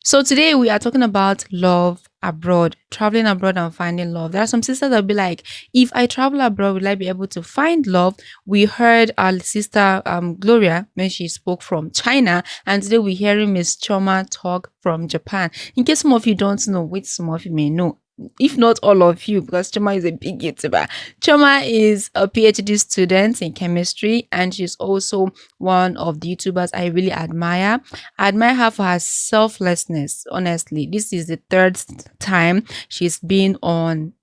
So today we are talking about love abroad, traveling abroad and finding love. There are some sisters that be like, if I travel abroad, will I be able to find love? We heard our sister Gloria when she spoke from China, and today we're hearing Miss Choma talk from Japan. In case some of you don't know, which some of you may know, if not all of you, because Choma is a big YouTuber. Choma is a PhD student in chemistry, and she's also one of the YouTubers I really admire. I admire her for her selflessness. Honestly, this is the third time she's been on.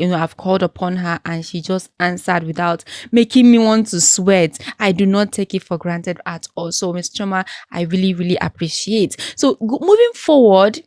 I've called upon her and she just answered without making me want to sweat. I do not take it for granted at all. So, Miss Choma, I really, really appreciate. So, moving forward,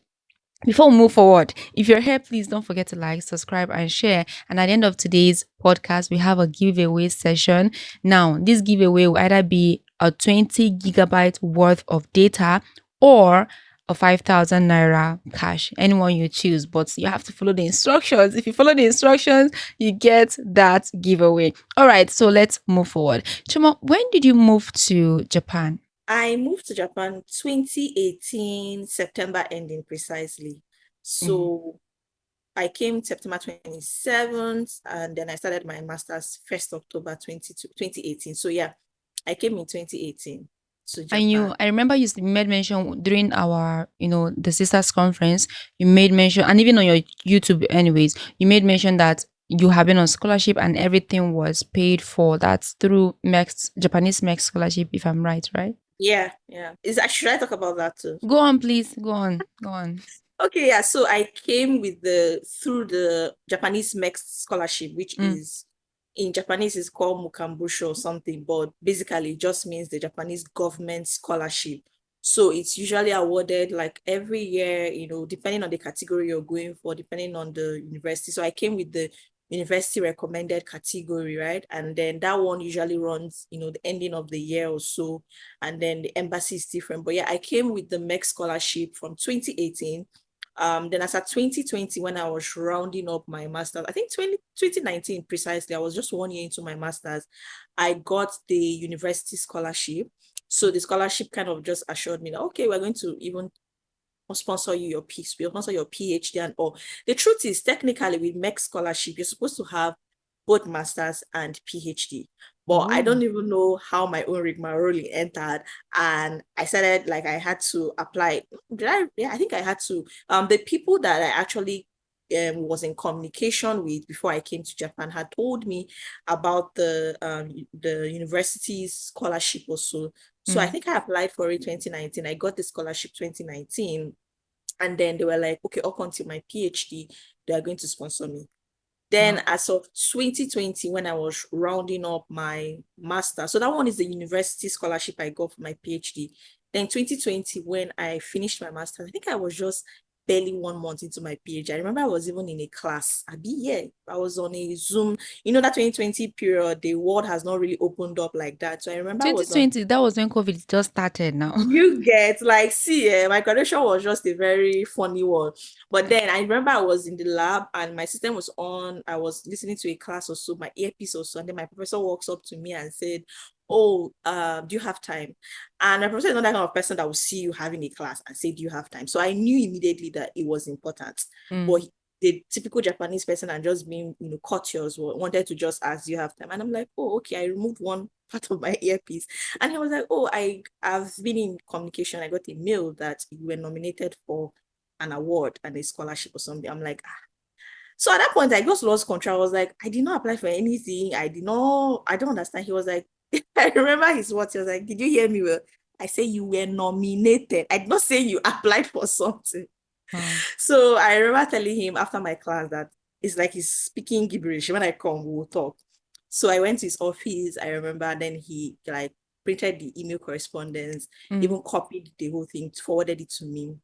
before we move forward, if you're here, please don't forget to like, subscribe, and share. And at the end of today's podcast, we have a giveaway session. Now, this giveaway will either be a 20 gigabyte worth of data or a 5,000 naira cash. Anyone you choose, but you have to follow the instructions. If you follow the instructions, you get that giveaway. All right, so let's move forward. Chuma, when did you move to Japan? I moved to Japan 2018, September ending precisely. So I came September 27th, and then I started my master's 1st October 2018. So yeah, I came in 2018 to Japan. I remember you made mention during our, the sisters conference, you made mention, and even on your YouTube, anyways, you made mention that you have been on scholarship and everything was paid for. That's through MEX, Japanese MEX scholarship, if I'm right, right? Yeah, yeah. Should I talk about that too? Go on, please. Go on. Go on. Okay, yeah. So I came through the Japanese MEX scholarship, which Mm. is in Japanese is called Mukambusho or something, but basically it just means the Japanese government scholarship. So it's usually awarded like every year, depending on the category you're going for, depending on the university. So I came with the university recommended category, right? And then that one usually runs, the ending of the year or so. And then the embassy is different. But yeah, I came with the MEX scholarship from 2018. Then as at 2020, when I was rounding up my master's, I think 2019 precisely, I was just 1 year into my master's, I got the university scholarship. So the scholarship kind of just assured me that, okay, we're going to even sponsor you your piece, we'll sponsor your PhD and all. The truth is, technically, with MEC scholarship, you're supposed to have both master's and PhD. But I Oh. don't even know how my own rigmarole entered. And I started, like, I had to apply. Did I? Yeah, I think I had to. The people that I actually was in communication with before I came to Japan had told me about the university's scholarship also. So I Mm. think I applied for it 2019. I got the scholarship 2019. And then they were like, okay, up until my PhD, they are going to sponsor me. Then Wow. as of 2020, when I was rounding up my master, so that one is the university scholarship I got for my PhD. Then 2020, when I finished my master, I think I was just barely 1 month into my PhD. I remember I was even in a class. I was on a Zoom. That 2020 period, the world has not really opened up like that. So I remember I was on. 2020, that was when COVID just started now. You get like, see, my graduation was just a very funny one. But then I remember I was in the lab and my system was on. I was listening to a class or so, my earpiece or so, and then my professor walks up to me and said, "Oh, do you have time?" And my professor is not that kind of person that will see you having a class and say, "Do you have time?" So I knew immediately that it was important. Mm. But the typical Japanese person and just being, courteous, wanted to just ask, "Do you have time?" And I'm like, "Oh, okay." I removed one part of my earpiece. And he was like, "Oh, I've been in communication. I got a mail that you were nominated for an award and a scholarship or something." I'm like, ah. So at that point, I just lost control. I was like, I did not apply for anything. I don't understand. He was like, I remember his words. He was like, "Did you hear me well?" I say you were nominated. I did not say you applied for something. Wow. So I remember telling him after my class that it's like he's speaking gibberish. When I come, we'll talk. So I went to his office. I remember then he like printed the email correspondence, Mm. even copied the whole thing, forwarded it to me.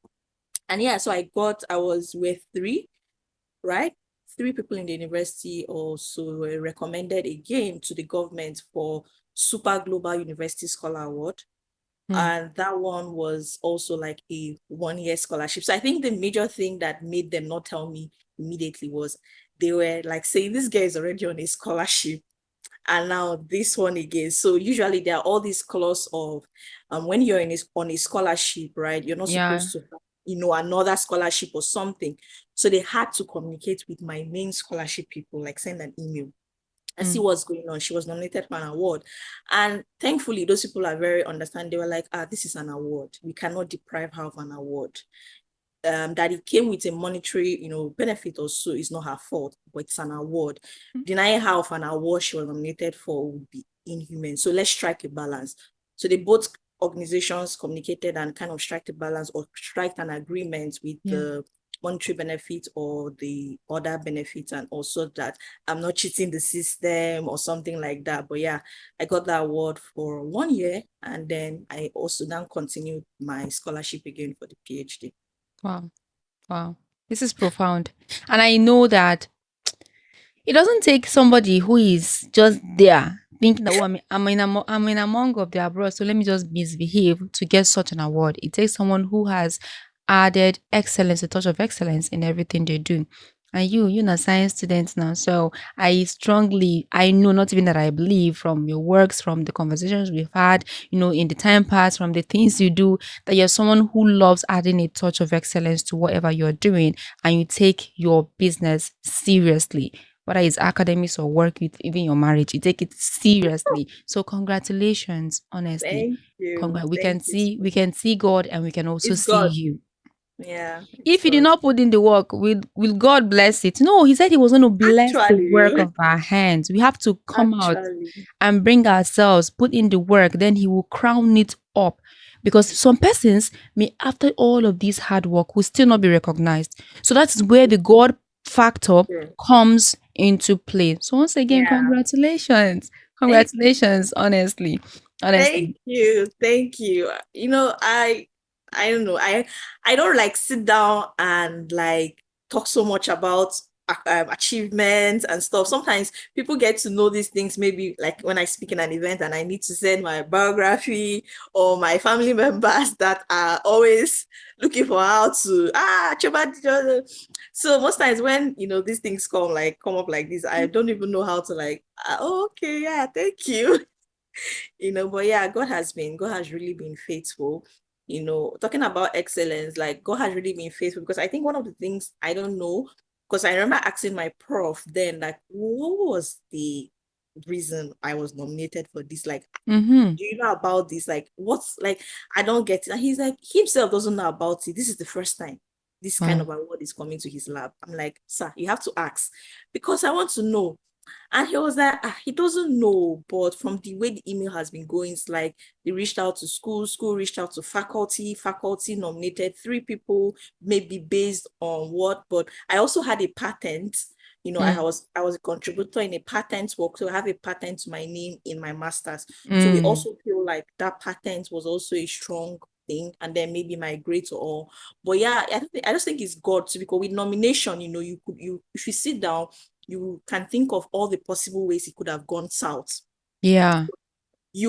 And yeah, so I was with three, right? Three people in the university also were recommended again to the government for Super Global University Scholar Award. Mm. And that one was also like a 1 year scholarship. So I think the major thing that made them not tell me immediately was they were like saying, "This guy is already on a scholarship and now this one again." So usually there are all these clause of when you're on a scholarship, right? You're not Yeah. supposed to another scholarship or something. So they had to communicate with my main scholarship people, like send an email and see Mm. what's going on. She was nominated for an award. And thankfully, those people are very understanding. They were like, this is an award. We cannot deprive her of an award. That it came with a monetary, benefit or so is not her fault, but it's an award. Denying her of an award she was nominated for would be inhuman. So let's strike a balance. So they both organizations communicated and kind of strike a balance or strike an agreement with Yeah. the monetary benefit or the other benefits, and also that I'm not cheating the system or something like that. But yeah, I got that award for 1 year, and then I also then continued my scholarship again for the PhD. Wow. Wow. This is profound. And I know that it doesn't take somebody who is just there thinking that, oh, I'm in among of the abroad, so let me just misbehave to get such an award. It takes someone who has added excellence, a touch of excellence in everything they do. And you're a science student now. So I know, not even that I believe from your works, from the conversations we've had, in the time past, from the things you do, that you're someone who loves adding a touch of excellence to whatever you're doing, and you take your business seriously, whether it's academics or work with even your marriage, you take it seriously. So congratulations, honestly. Thank you. We Thank can you so see much. God, and we can also It's see God. you. Yeah, it's If you did God. not put in the work, will God bless it? No, he said he was going to bless the work Actually, of our hands. We have to come out actually, and bring ourselves, put in the work, then he will crown it up. Because some persons may, after all of this hard work, will still not be recognized. So that's where the God factor sure. comes into play. So once again, Yeah. congratulations. Thank Congratulations, honestly. Thank Honestly. you. Thank you. I don't know. I don't like sit down and like talk so much about achievements and stuff. Sometimes people get to know these things maybe like when I speak in an event and I need to send my biography, or my family members that are always looking for how to Chioma. So most times when these things come up like this, I don't even know how to like, oh, okay, yeah, thank you. But yeah, God has really been faithful. Talking about excellence, like God has really been faithful, because I think one of the things I don't know, because I remember asking my prof then, like, what was the reason I was nominated for this? Like, Mm-hmm. do you know about this? Like, what's like, I don't get it. And he's like, he himself doesn't know about it. This is the first time this kind Wow. of award is coming to his lab. I'm like, sir, you have to ask, because I want to know. And he was like, he doesn't know, but from the way the email has been going, it's like they reached out to school reached out to faculty nominated 3 people, maybe based on what. But I also had a patent. Mm. I was a contributor in a patent work, so I have a patent to my name in my master's. So we Mm. also feel like that patent was also a strong thing, and then maybe my grades or all. But yeah, I just think it's God too, because with nomination, you if you sit down, you can think of all the possible ways it could have gone south. Yeah.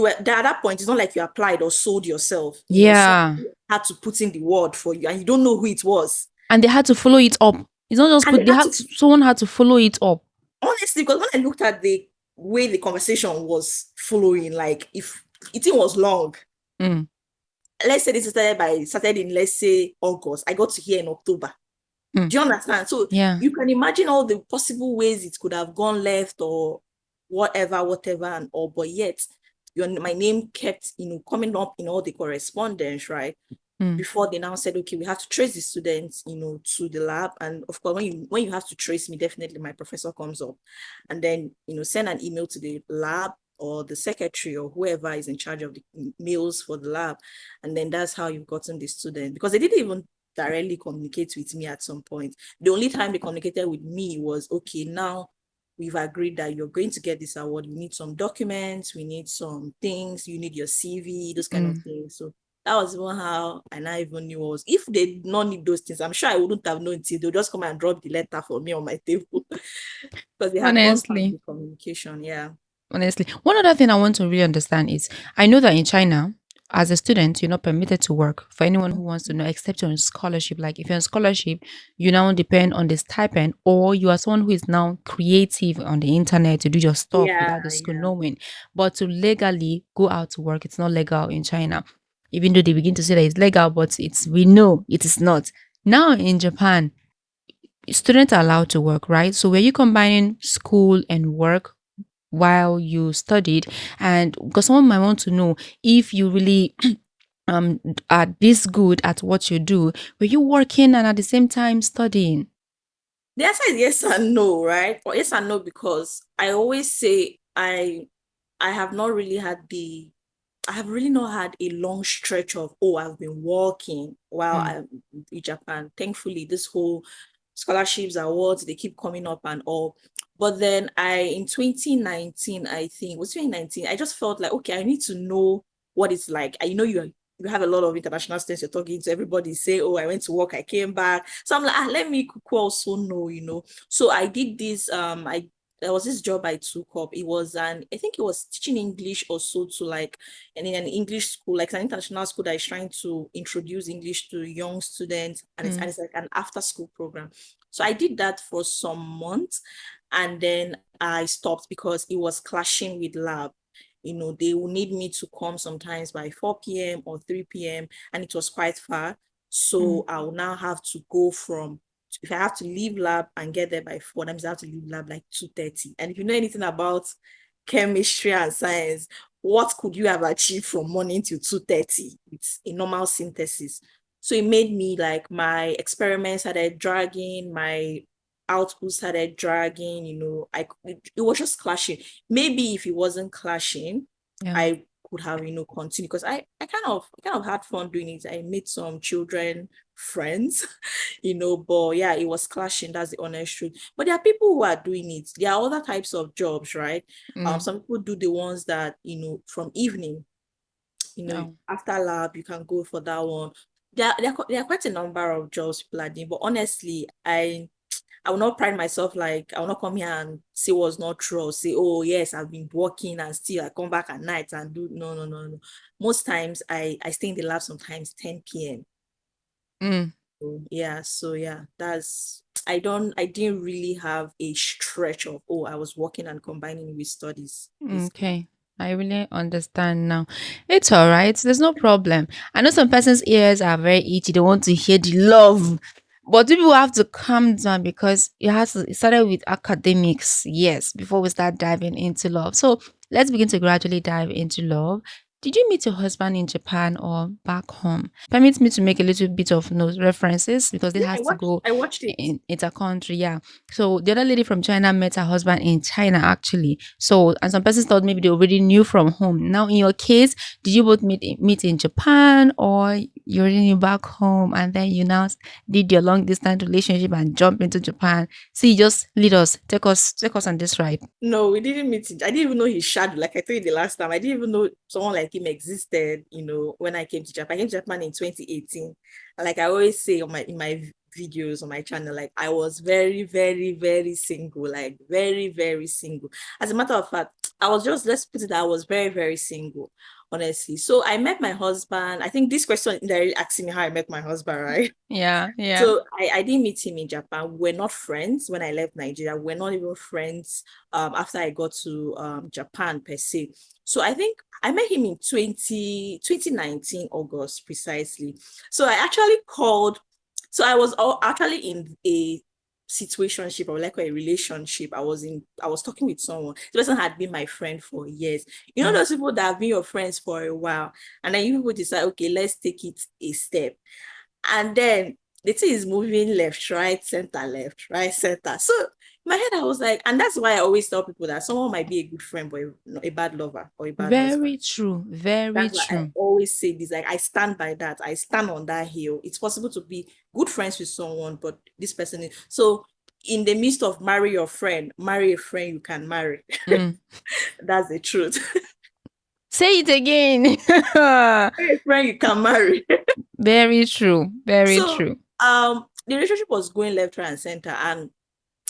At that point, it's not like you applied or sold yourself. Someone Yeah. had to put in the word for you, and you don't know who it was. And they had to follow it up. It's not just And put, they had to, someone had to follow it up. honestly, because when I looked at the way the conversation was flowing, like if it was long, Mm. let's say this started in, let's say, August, I got to hear in October. Mm. Do you understand? So Yeah. you can imagine all the possible ways it could have gone left or whatever and all, but yet my name kept, coming up in all the correspondence, right? Mm. Before they now said, okay, we have to trace the students, to the lab. And of course, when you have to trace me, definitely my professor comes up, and then, send an email to the lab or the secretary or whoever is in charge of the mails for the lab. And then that's how you've gotten the student, because they didn't even directly communicate with me at some point. The only time they communicated with me was, okay, now we've agreed that you're going to get this award. We need some documents, we need some things, you need your CV, those kind of Mm. things. So that was even how I now even knew was, if they did not need those things, I'm sure I wouldn't have known until they'll just come and drop the letter for me on my table. Because they had gone past Honestly. the communication. Yeah. Honestly. One other thing I want to really understand is, I know that in China, as a student, you're not permitted to work. For anyone who wants to know, except you're on scholarship. Like if you're on scholarship, you now depend on the stipend, or you are someone who is now creative on the internet to do your stuff Yeah, without the school yeah. knowing. But to legally go out to work, it's not legal in China. even though they begin to say that it's legal, but we know it is not. Now in Japan, students are allowed to work, right? So were you combining school and work while you studied? And because someone might want to know if you really are this good at what you do, were you working and at the same time studying? The answer is yes and no, right? Or yes and no, because I always say I have not really had I have really not had a long stretch of, oh, I've been working while Mm, I'm in Japan. Thankfully, this whole scholarships, awards, they keep coming up and all. But then in 2019, I think, was 2019, I just felt like, okay, I need to know what it's like. I know you have a lot of international students you're talking to, everybody say, oh, I went to work, I came back. So I'm like, let me also know. So I did this, there was this job I took up. I think it was teaching English also to like, and in an English school, like an international school that is trying to introduce English to young students, and mm, it's like an after school program. So I did that for some months, and then I stopped because it was clashing with lab. They will need me to come sometimes by 4 p.m. or 3 p.m., and it was quite far. mm, So I will now have to go from, if I have to leave lab and get there by 4, that means I have to leave lab like 2:30. And if you know anything about chemistry and science, what could you have achieved from morning till 2:30? It's a normal synthesis. So it made me like my experiments started dragging, my output started dragging, it was just clashing. Maybe if it wasn't clashing, yeah. I could have, continued, because I kind of had fun doing it. I made some children friends, but yeah, it was clashing. That's the honest truth. But there are people who are doing it. There are other types of jobs, right? Mm, Some people do the ones that, from evening, oh, after lab, you can go for that one. There are quite a number of jobs people are doing, but honestly, I will not pride myself, like I will not come here and say what's not true, or say, oh yes, I've been working and still I come back at night and do, no, no, no, no. Most times I stay in the lab sometimes 10 p.m. mm, So yeah, I didn't really have a stretch of, oh, I was working and combining with studies, basically. okay. I really understand now. It's all right. There's no problem. I know some person's ears are very itchy. They want to hear the love. But people have to calm down because it started with academics, yes, before we start diving into love. So let's begin to gradually dive into love. Did you meet your husband in Japan or back home? Permit me to make a little bit of notes references because it Yeah, has to go I watched it. in intercountry. Yeah. So the other lady from China met her husband in China actually. So and some persons thought maybe they already knew from home. Now in your case, did you both meet in Japan or you already knew back home and then you now did your long distance relationship and jump into Japan? See, just lead us, take us on this ride. No, we didn't meet. I didn't even know his shadow. Like I told you the last time, I didn't even know someone like him existed. When I came to Japan, I came to Japan in 2018. And like I always say in my videos on my channel, like I was very, very, very single. Like very, very single. As a matter of fact, I was just, let's put it that I was very, very single, honestly. So I met my husband. I think this question indirectly asking me how I met my husband, right? Yeah, yeah. So I didn't meet him in Japan. We're not friends when I left Nigeria. We're not even friends after I got to Japan per se. So I think I met him in 2019 August precisely. So I actually called. So I was actually in a situationship, or like a relationship. I was talking with someone. The person had been my friend for years. Mm, Those people that have been your friends for a while, and then you people decide, okay, let's take it a step. And then the thing is moving left, right, center, left, right, center. So in my head, I was like, and that's why I always tell people that someone might be a good friend, but a bad lover or a bad husband. very true. Very That's why I true. always say this. Like I stand by that. I stand on that hill. It's possible to be good friends with someone, but this person is so. In the midst of marry your friend, marry a friend you can marry. Mm. That's the truth. Say it again. Marry a friend you can marry. Very true. Very So true. the relationship was going left, right, and center, and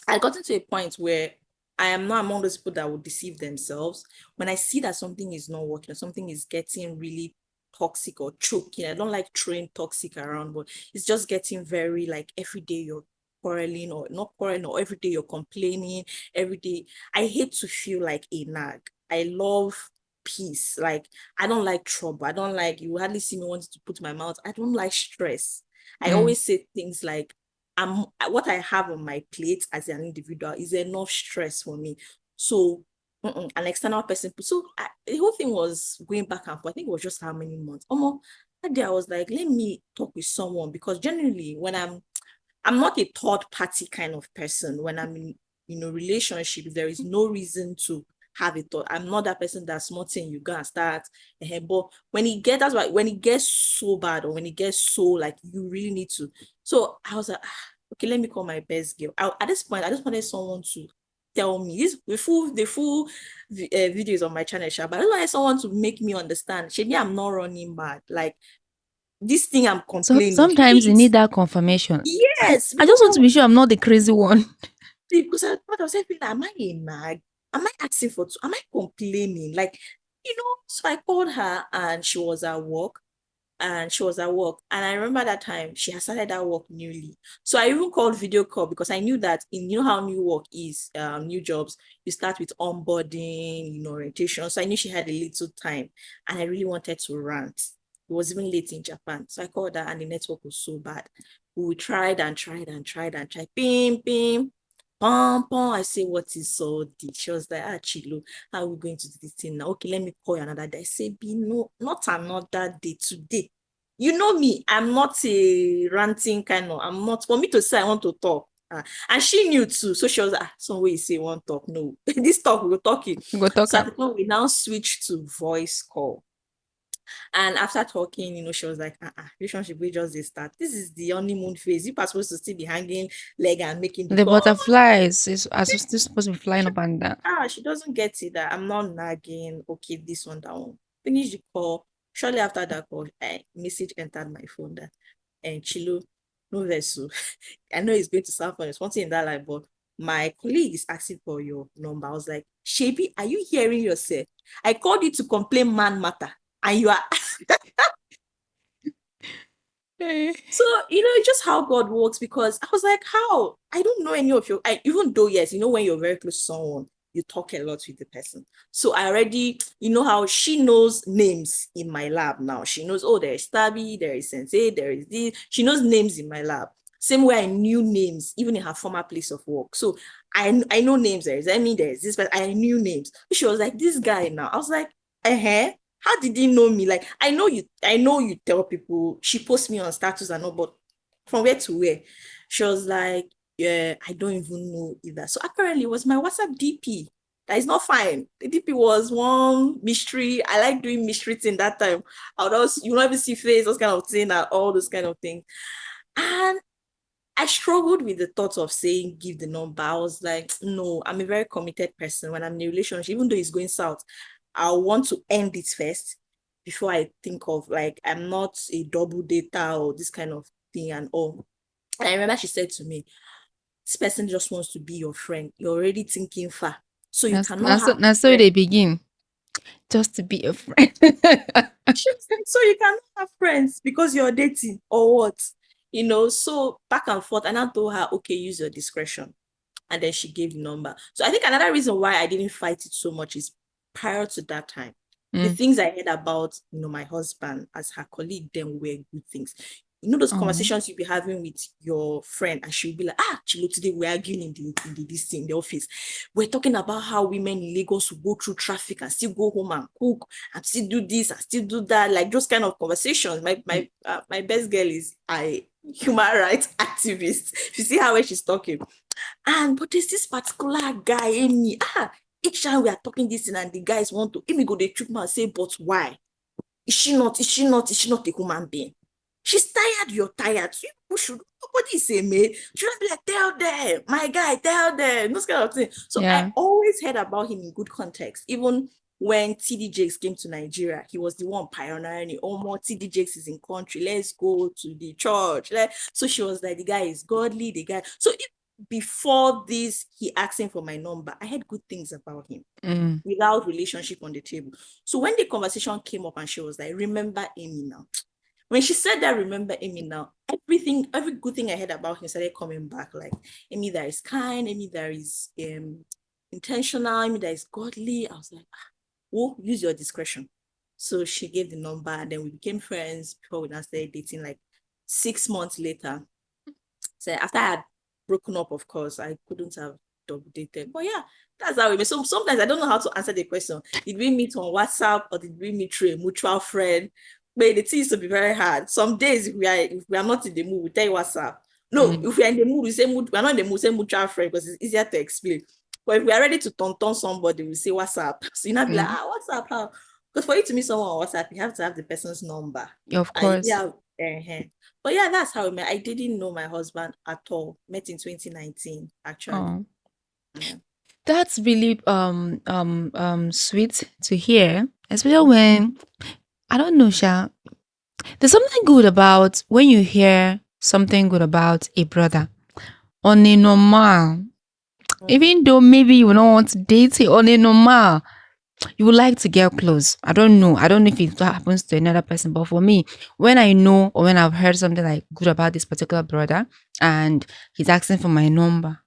I got to a point where I am not among those people that would deceive themselves. When I see that something is not working, or something is getting really toxic or choking, I don't like throwing toxic around, but it's just getting very like every day you're quarreling or not quarreling, or every day you're complaining, every day. I hate to feel like a nag. I love peace. Like, I don't like trouble. I don't like, you hardly see me wanting to put my mouth. I don't like stress. I Mm. always say things like, what I have on my plate as an individual is enough stress for me. So an external person. So the whole thing was going back and forth. I think it was just how many months. Almost that day I was like, let me talk with someone, because generally when I'm not a third party kind of person. When I'm in a relationship, there is no reason to have a thought. I'm not that person that's smarting, you go and start. But when it gets, that's why when it gets so bad, or when it gets so like you really need to. So I was like, okay, let me call my best girl. At this point, I just wanted someone to tell me this. The full videos on my channel, but I just wanted someone to make me understand. Maybe I'm not running mad. Like, this thing I'm So complaining, sometimes you need that confirmation. yes, I because just want to be sure I'm not the crazy one. because I was saying, am I a nag? Am I asking for? Am I complaining? Like, So I called her, and she was at work. And I remember that time she had started that work newly. So I even called video call, because I knew that how new work is, new jobs, you start with onboarding, orientation. So I knew she had a little time, and I really wanted to rant. It was even late in Japan. So I called her, and the network was so bad. We tried and tried and tried and tried. Bim, bim. Pom, pom. I say, what is so deep? She was like, Chilo, how are we going to do this thing now? Okay, let me call you another day. I say, be no, not another day, today. You know me, I'm not a ranting kind of, I'm not, for me to say I want to talk. And she knew too. So she was like, some way you say one talk. No, this talk, we're talking. Go talk So at the up. point, we now switched to voice call. And after talking, she was like, relationship, we just start. This is the honeymoon phase. You are supposed to still be hanging leg and making the The call. butterflies is are still supposed to be flying up and down. She doesn't get it that I'm not nagging. Okay, this one, that one. Finish the call. Shortly after that call, a message entered my phone that, and Chilo, no vessel. I know it's going to sound funny, it's one thing in that life, but my colleague is asking for your number. I was like, Shebi, are you hearing yourself? I called you to complain man matter, and you are. Eh. So, it's just how God works, because I was like, how? I don't know any of you. Even though, yes, when you're very close to someone, you talk a lot with the person. So I already, how she knows names in my lab now. She knows, oh, there is Tabby, there is Sensei, there is this. She knows names in my lab. Same way I knew names, even in her former place of work. So I know names. There is Emmy, there is this, but I knew names. She was like, this guy now. I was like, how did he know me? Like, I know you tell people. She posts me on status and all, but from where to where? She was like, yeah, I don't even know either. So apparently it was my WhatsApp DP. That is not fine. The DP was one mystery. I like doing mystery thing that time. I would also, never see face, those kind of thing, and all those kind of things. And I struggled with the thought of saying give the number. I was like, no, I'm a very committed person. When I'm in a relationship, even though it's going south, I want to end it first before I think of, like, I'm not a double data or this kind of thing and all. And I remember she said to me, this person just wants to be your friend. You're already thinking far. So you cannot have Now so friends. they begin just to be a friend. She was like, so you cannot have friends because you're dating or what? So back and forth. And I told her, okay, use your discretion. And then she gave the number. So I think another reason why I didn't fight it so much is, prior to that time, the Mm. things I heard about, my husband as her colleague then were good things. Those Oh. conversations you'll be having with your friend, and she'll be like, Chilo, today we're arguing in the office. We're talking about how women in Lagos will go through traffic and still go home and cook and still do this and still do that. Like those kind of conversations. My best girl is a human rights activist. If you see how she's talking. But there's this particular guy, Amy. Each time we are talking this and the guys want to, Amy go, they trick me and say, but why? Is she not a human being? She's tired, you're tired. So you should, nobody say me. Should I be like, tell them, my guy, tell them, those kind of things. So I Yeah. always heard about him in good context. Even when TD Jakes came to Nigeria, he was the one pioneering it. Oh, more TD Jakes is in country. Let's go to the church. So she was like, the guy is godly, the guy. So before this, he asking for my number, I had good things about him Mm. without relationship on the table. So when the conversation came up and she was like, remember Amy now. When she said that, remember Amy now, every good thing I heard about him started coming back. Like, Amy that is kind, Amy that is intentional, Amy that is godly. I was like, oh, use your discretion. So she gave the number, and then we became friends before we now started dating. Like 6 months later, so after I had broken up, of course, I couldn't have double dated. But yeah, that's how we met. So sometimes I don't know how to answer the question. Did we meet on WhatsApp or did we meet through a mutual friend? But the thing is to be very hard. Some days if we are not in the mood, we tell you WhatsApp. No, Mm. if we're in the mood, we say mood, we're not in the mood, say mutual friend because it's easier to explain. But if we are ready to turn somebody, we say WhatsApp. So you not be like, Mm. WhatsApp, how? Because for you to meet someone on WhatsApp, you have to have the person's number. Of And course. yeah, but yeah, that's how we met. I didn't know my husband at all. Met in 2019, actually. Oh, Yeah. that's really sweet to hear, especially when I don't know, Sha. There's something good about when you hear something good about a brother on a normal. Mm. Even though maybe you don't want to date it on a normal, you would like to get close. I don't know. I don't know if it happens to another person, but for me, when I know or when I've heard something like good about this particular brother and he's asking for my number,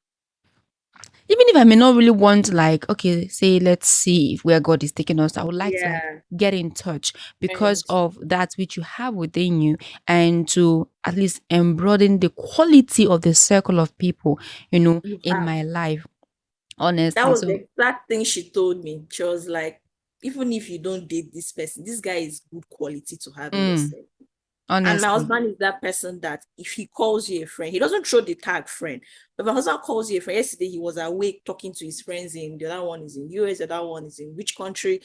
even if I may not really want, like, okay, say, let's see if where God is taking us, I would like to like Yeah. get in touch because And of that which you have within you and to at least embroaden the quality of the circle of people, you in have. my life, That honestly. was the So, exact thing she told me. She was like, even if you don't date this person, this guy is good quality to have in mm, yourself. And my honestly. husband is that person that if he calls you a friend, he doesn't throw the tag friend. But my husband calls you a friend. Yesterday, he was awake talking to his friends in the other one is in US, the other one is in which country.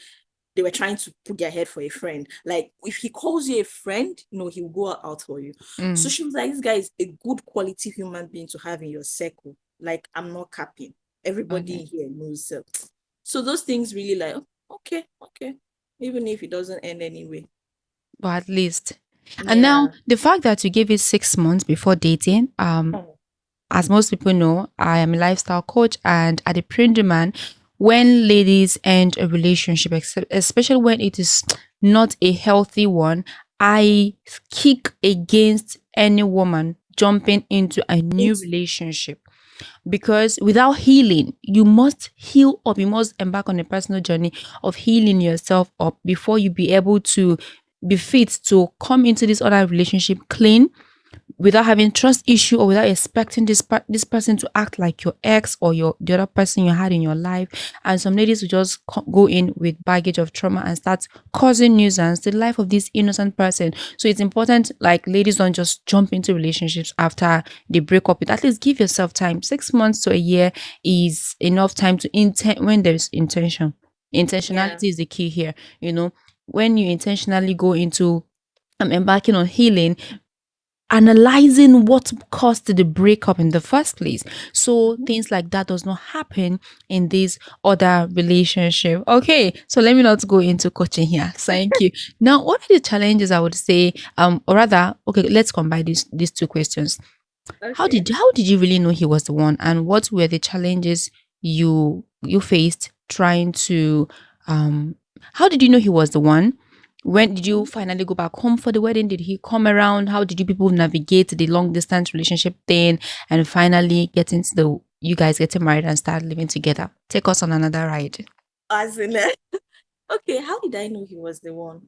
They were trying to put their head for a friend. Like if he calls you a friend, he'll go out for you. So Mm, she was like, this guy is a good quality human being to have in your circle. Like I'm not capping. Everybody okay. in here knows. So those things really like, oh, okay, okay. Even if it doesn't end anyway. But at least. And now Yeah. the fact that you gave it 6 months before dating, Oh, as most people know, I am a lifestyle coach and at the Pruned man, when ladies end a relationship, especially when it is not a healthy one, I kick against any woman jumping into a new it's relationship because without healing, you must heal up. You must embark on a personal journey of healing yourself up before you be able to be fit to come into this other relationship clean without having trust issue or without expecting this person to act like your ex or the other person you had in your life. And some ladies will just go in with baggage of trauma and start causing nuisance to the life of this innocent person. So it's important, like, ladies don't just jump into relationships after they break up. At least give yourself time. 6 months to a year is enough time to intend when there's intention. yeah, Intentionality is the key here. When you intentionally go into embarking on healing, analyzing what caused the breakup in the first place, so mhm. things like that does not happen in this other relationship. Okay, so let me not go into coaching here. Thank you. Now, what are the challenges, I would say, or rather, okay, let's combine these two questions. how Okay. did how did you really know he was the one, and what were the challenges you faced trying to how did you know he was the one? When did you finally go back home for the wedding? Did he come around? How did you people navigate the long distance relationship thing and finally get into the you guys getting married and start living together? Take us on another ride. As in, okay, how did I know he was the one?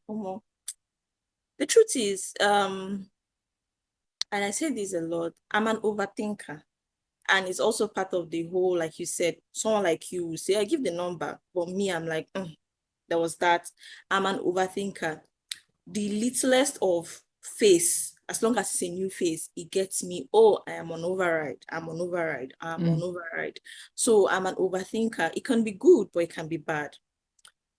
The truth is, and I say this a lot, I'm an overthinker. And it's also part of the whole, like you said, someone like you will say, I give the number. But me, I'm like, there was that. I'm an overthinker. The littlest of face, as long as it's a new face, it gets me, oh, I am on override. I'm on override. I'm on Mm, override. So I'm an overthinker. It can be good, but it can be bad.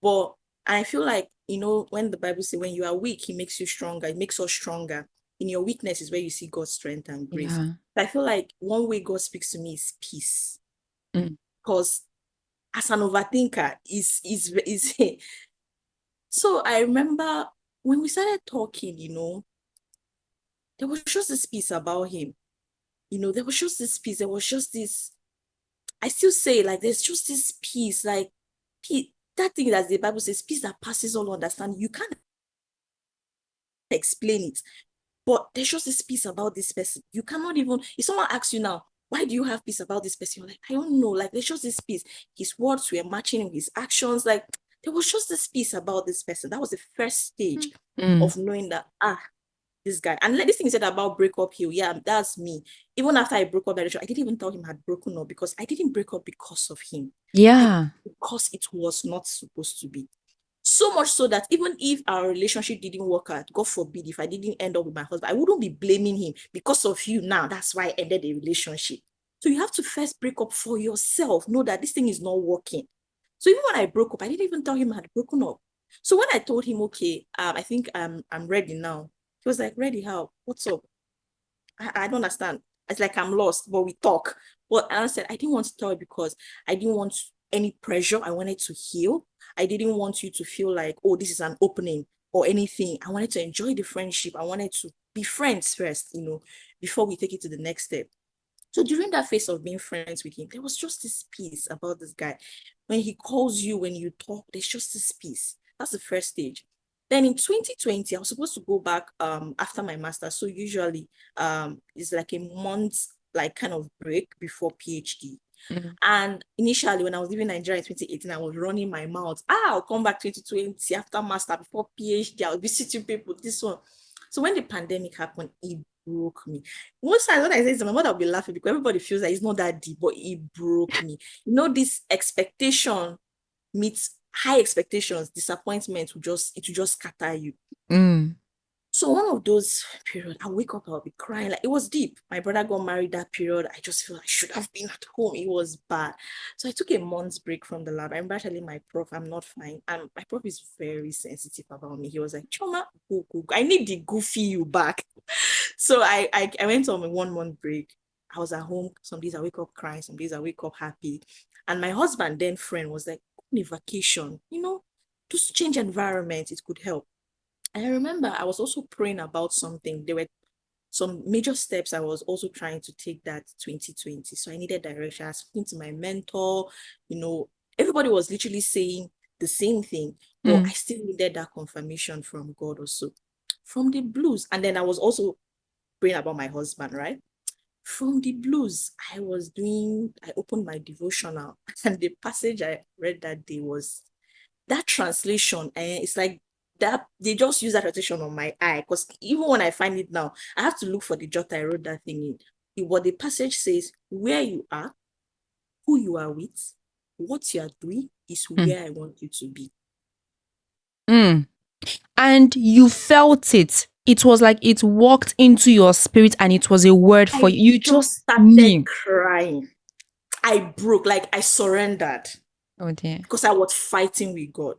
But I feel like, when the Bible says when you are weak, he makes you stronger. It makes us stronger. In your weakness is where you see God's strength and grace. yeah. I feel like one way God speaks to me is peace. Mm, Because as an overthinker, is so I remember when we started talking, there was just this peace about him. There was just this peace. There was just this, I still say, like, there's just this peace, like, peace, that thing that the Bible says, peace that passes all understanding. You can't explain it. But there's just this peace about this person. You cannot even, if someone asks you now, why do you have peace about this person? You're like, I don't know. Like, there's just this peace. His words were matching his actions. Like, there was just this piece about this person. That was the first stage Mm. of knowing that, this guy. And like this thing he said about break up heal, yeah, that's me. Even after I broke up that relationship, I didn't even tell him I had broken up because I didn't break up because of him. Yeah. Because it was not supposed to be. So much so that even if our relationship didn't work out, God forbid, if I didn't end up with my husband, I wouldn't be blaming him because of you now. That's why I ended the relationship. So you have to first break up for yourself. Know that this thing is not working. So even when I broke up, I didn't even tell him I had broken up. So when I told him, okay, I think I'm ready now. He was like, ready how? What's up? I don't understand. It's like I'm lost, but we talk. But I said I didn't want to tell you because I didn't want any pressure. I wanted to heal. I didn't want you to feel like, oh, this is an opening or anything. I wanted to enjoy the friendship. I wanted to be friends first, before we take it to the next step. So during that phase of being friends with him, there was just this piece about this guy. When he calls you, when you talk, there's just this piece. That's the first stage. Then in 2020, I was supposed to go back after my master. So usually it's like a month like kind of break before PhD. Mm. And initially, when I was living in Nigeria in 2018, I was running my mouth. I'll come back 2020 after master, before PhD. I'll visit you people, this one. So when the pandemic happened, it broke me. Most times when I say this, my mother will be laughing because everybody feels that it's not that deep, but it broke me. This expectation meets high expectations, disappointment will just scatter you. Mm. So one of those periods, I wake up, I'll be crying. Like, it was deep. My brother got married that period. I just feel I should have been at home. It was bad. So I took a month's break from the lab. I remember telling my prof, I'm not fine. And my prof is very sensitive about me. He was like, Chioma, go. I need the goofy you back. So I went on a 1 month break. I was at home. Some days I wake up crying. Some days I wake up happy. And my husband, then friend, was like, go on a vacation, just change environment. It could help. And I remember I was also praying about something. There were some major steps I was also trying to take that 2020. So I needed direction. I was speaking to my mentor, everybody was literally saying the same thing, but I Mm. still needed that confirmation from God also, from the blues. And then I was also praying about my husband, right? From the blues, I opened my devotional, and the passage I read that day was that translation. It's like that they just use that translation on my eye, because even when I find it now, I have to look for the jot I wrote that thing in. What the passage says, where you are, who you are with, what you are doing is Mm. where I want you to be. Mm. And you felt it. It was like it walked into your spirit and it was a word for I you. You just just started knew. crying. I broke, like I surrendered, Oh dear. because I was fighting with God.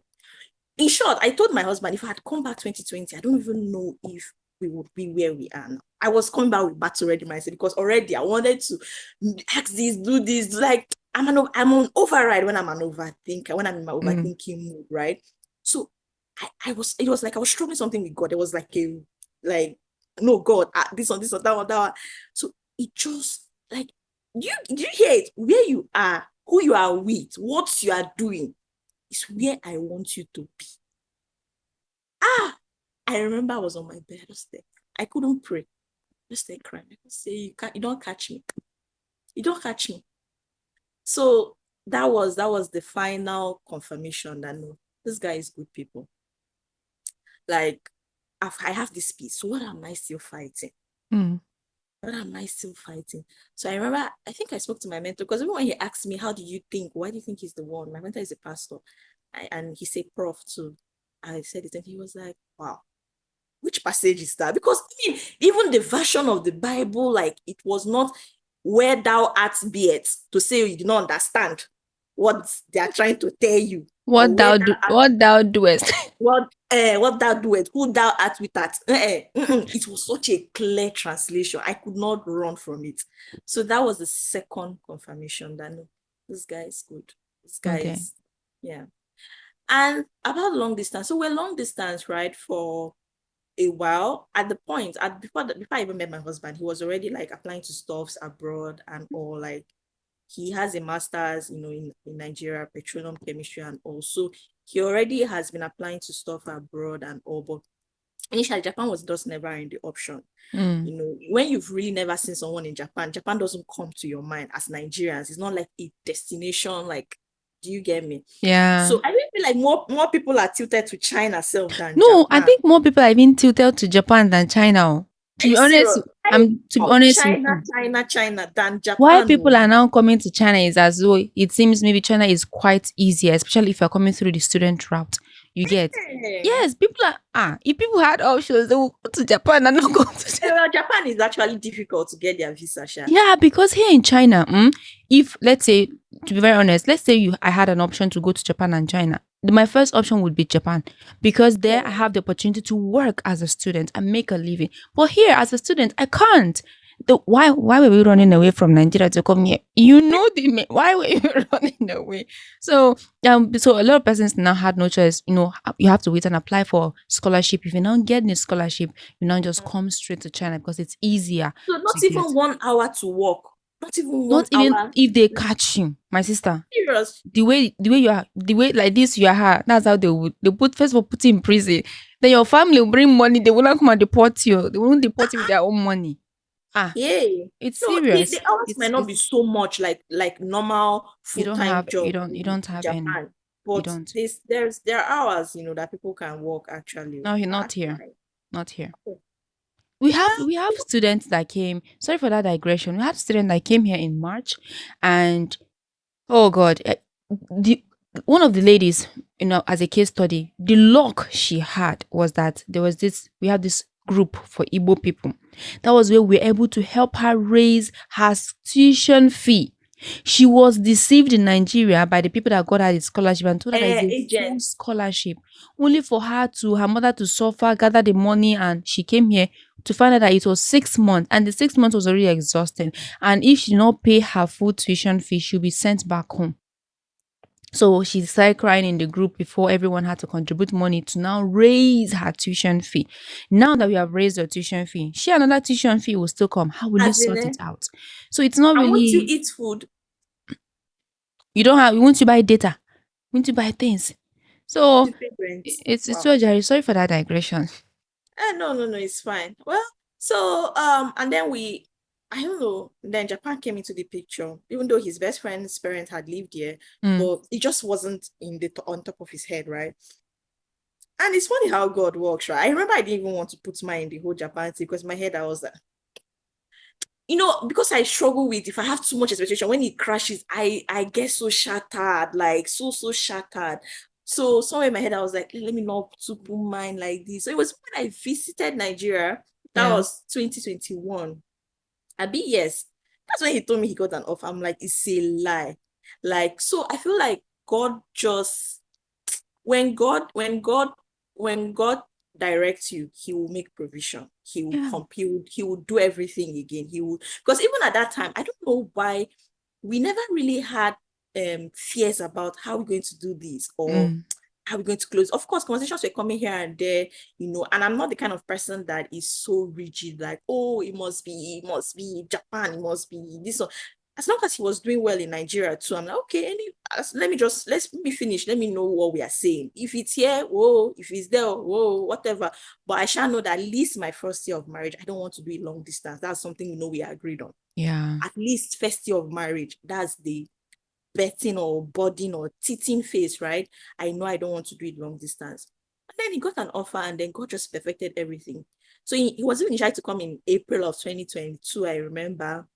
In short, I told my husband, if I had come back 2020, I don't even know if we would be where we are now. I was coming back with battle ready myself, because already I wanted to ask this, do this. Like, I'm on override when I'm an overthinker, when I'm in my Mm. overthinking mood, right? So it was like I was struggling something with God. There was like, no, God, this one, that one, that one. So it just like, do you hear it? Where you are, who you are with, what you are doing is where I want you to be. I remember I was on my bed, just there. I couldn't pray. Just there crying. I could say, you don't catch me. You don't catch me. So that was the final confirmation that no, this guy is good people. Like, I have this peace. So what am I still fighting? Mm. What am I still fighting? So I remember, I think I spoke to my mentor, because even when he asked me, how do you think? Why do you think he's the one? My mentor is a pastor. And he said prof too. I said it, and he was like, wow, which passage is that? Because even the version of the Bible, like, it was not where thou art be it, to say you do not understand what they are trying to tell you, or where thou art, What thou doest. what thou doest, who thou art with that. It was such a clear translation. I could not run from it. So that was the second confirmation that no, this guy is good. This guy Okay. is, yeah. And about long distance. So we're long distance, right? For a while. At the point, before I even met my husband, he was already like applying to stuffs abroad and all. Like, he has a master's, in Nigeria, petroleum chemistry, and also he already has been applying to stuff abroad and all. But initially, Japan was just never in the option. Mm. When you've really never seen someone in Japan, Japan doesn't come to your mind as Nigerians. It's not like a destination, like Do you get me? Yeah. So I really feel like more people are tilted to China self than No, I Japan. think more people are even tilted to Japan than China. Oh. Are To you be honest, serious? I think to be more honest with China, you, China, China than why Japan. people Oh. are now coming to China is as though it seems maybe China is quite easier, especially if you're coming through the student route. You get. Hey. Yes, people are if people had options, they will go to Japan and not go to China. Well, Japan is actually difficult to get their visa, Sha. Yeah, because here in China, if let's say, to be very honest, let's say I had an option to go to Japan and China. My first option would be Japan because there I Oh. have the opportunity to work as a student and make a living. But here, as a student, I can't. Why were we running away from Nigeria to come here? You know why were you running away? So a lot of persons now had no choice. You know, you have to wait and apply for scholarship. If you don't get the scholarship, you now just come straight to China because it's easier So not to get. even 1 hour to walk. Not even Not one even hour. if they catch you, my sister. Serious. The way you are, the way like this you are, that's how they put first of all put you in prison. Then your family will bring money, they will not come and deport you. They won't deport you with their own money. Ah, Yay. it's No, the serious. hours might not be It's so much like normal you don't full-time have job you in don't have any. Japan. You But don't. there are hours, that people can work actually. No, not That's here. nice. Not here. Okay. We have Yeah. we have students that came. Sorry for that digression. We had students that came here in March, and oh God, the one of the ladies, as a case study, the luck she had was that we had this group for Igbo people. That was where we were able to help her raise her tuition fee. She was deceived in Nigeria by the people that got her the scholarship and told her that it's a full Agents. scholarship, only for her mother to suffer, gather the money, and she came here to find out that it was 6 months, and the 6 months was already exhausting. And if she did not pay her full tuition fee, she'll be sent back home. So she started crying in the group before everyone had to contribute money to now raise her tuition fee. Now that we have raised her tuition fee, another tuition fee will still come. How will you As in, sort it out? So it's not and once you really, eat food, you want to buy data, you want to buy things. So to pay rent. it's Wow. so Jerry. Sorry for that digression. No, it's fine. Well, so and then I don't know, then Japan came into the picture, even though his best friend's parents had lived here, Mm, but it just wasn't on top of his head, right? And it's funny how God works, right? I remember I didn't even want to put mine in the whole Japan thing because my head I was like, because I struggle with if I have too much expectation, when it crashes, I get so shattered, like so shattered. So somewhere in my head, I was like, let me not to put mine like this. So it was when I visited Nigeria, that yeah. was 2021. Yes, that's when he told me he got an offer. I'm like, it's a lie. Like, so I feel like God just when God directs you, he will make provision. He will Yeah. come, he will do everything again. He will, because even at that time, I don't know why we never really had fears about how we're going to do this or Mm, how we're going to close. Of course, conversations were coming here and there, and I'm not the kind of person that is so rigid, like, oh, it must be Japan, it must be this one. As long as he was doing well in Nigeria too, I'm like, okay, let me finish. Let me know what we are saying. If it's here, whoa, if it's there, whoa, whatever. But I shall know that at least my first year of marriage, I don't want to do it long distance. That's something we agreed on. yeah. At least first year of marriage, that's the betting or budding or teething phase, right? I know I don't want to do it long distance. And then he got an offer and then God just perfected everything. So he was even trying to come in April of 2022, I remember.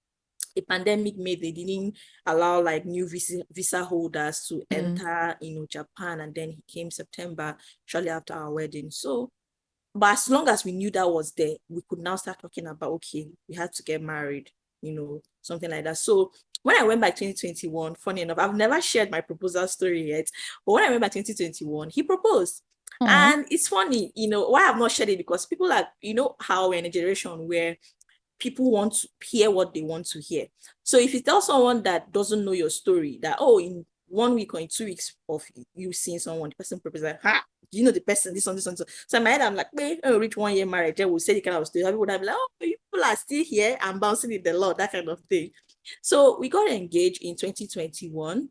A pandemic made they didn't allow like new visa holders to Mm, enter, Japan. And then he came September, shortly after our wedding. So, but as long as we knew that was there, we could now start talking about, okay, we had to get married, something like that. So when I went back 2021, funny enough, I've never shared my proposal story yet, but when I went back 2021, he proposed. oh, And it's funny, why I've not shared it, because people are, how we're in a generation where people want to hear what they want to hear. So if you tell someone that doesn't know your story that, oh, in 1 week or in 2 weeks of you seeing someone, the person proposes like, ha, do you know the person, this one, this one, so. So in my head, I'm like, hey, reach 1 year marriage, I will say the kind of story. People would have like, oh, people are still here and bouncing in the Lord, that kind of thing. So we got engaged in 2021,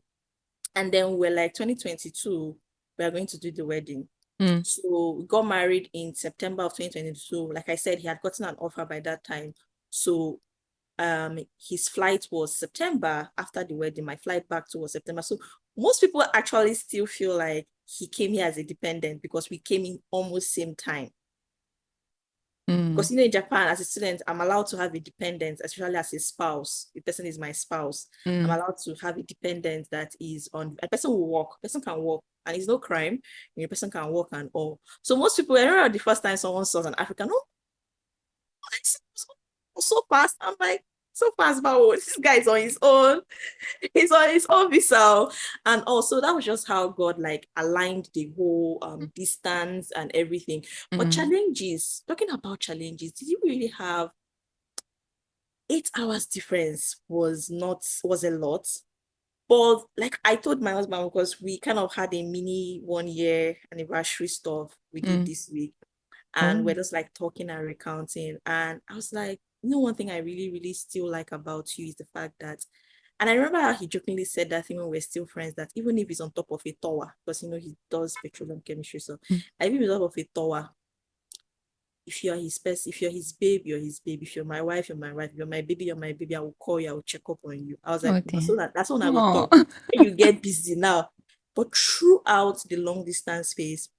and then we're like 2022, we are going to do the wedding. mm, So we got married in September of 2022. Like I said, he had gotten an offer by that time. So his flight was September. After the wedding, my flight back to was September. So most people actually still feel like he came here as a dependent because we came in almost same time. Mm. Because in Japan, as a student, I'm allowed to have a dependent, especially as a spouse. The person is my spouse. I'm Mm. allowed to have a dependent that is on a person will work, person can work, and it's no crime. And a person can work and all. So most people, I remember the first time someone saw an African, oh, so fast. I'm like, so fast, but this guy is on his own. He's on his own visa. And also that was just how God like aligned the whole distance and everything. But Mm. challenges, talking about challenges, did you really have 8 hours difference was a lot. But like I told my husband, because we kind of had a mini 1 year anniversary stuff we did Mm. this week. And Oh. we're just like talking and recounting. And I was like, one thing I really, really still like about you is the fact that, and I remember how he jokingly said that thing when we are still friends, that even if he's on top of a tower, because he does petroleum chemistry, so Mm. if he's on top of a tower, if you're his best, if you're his babe, you're his babe. If you're my wife, you're my wife. If you're my baby, you're my baby. I will call you, I will check up on you. I was like, Okay. so that's when I will Oh. talk. When you get busy now. But throughout the long distance phase,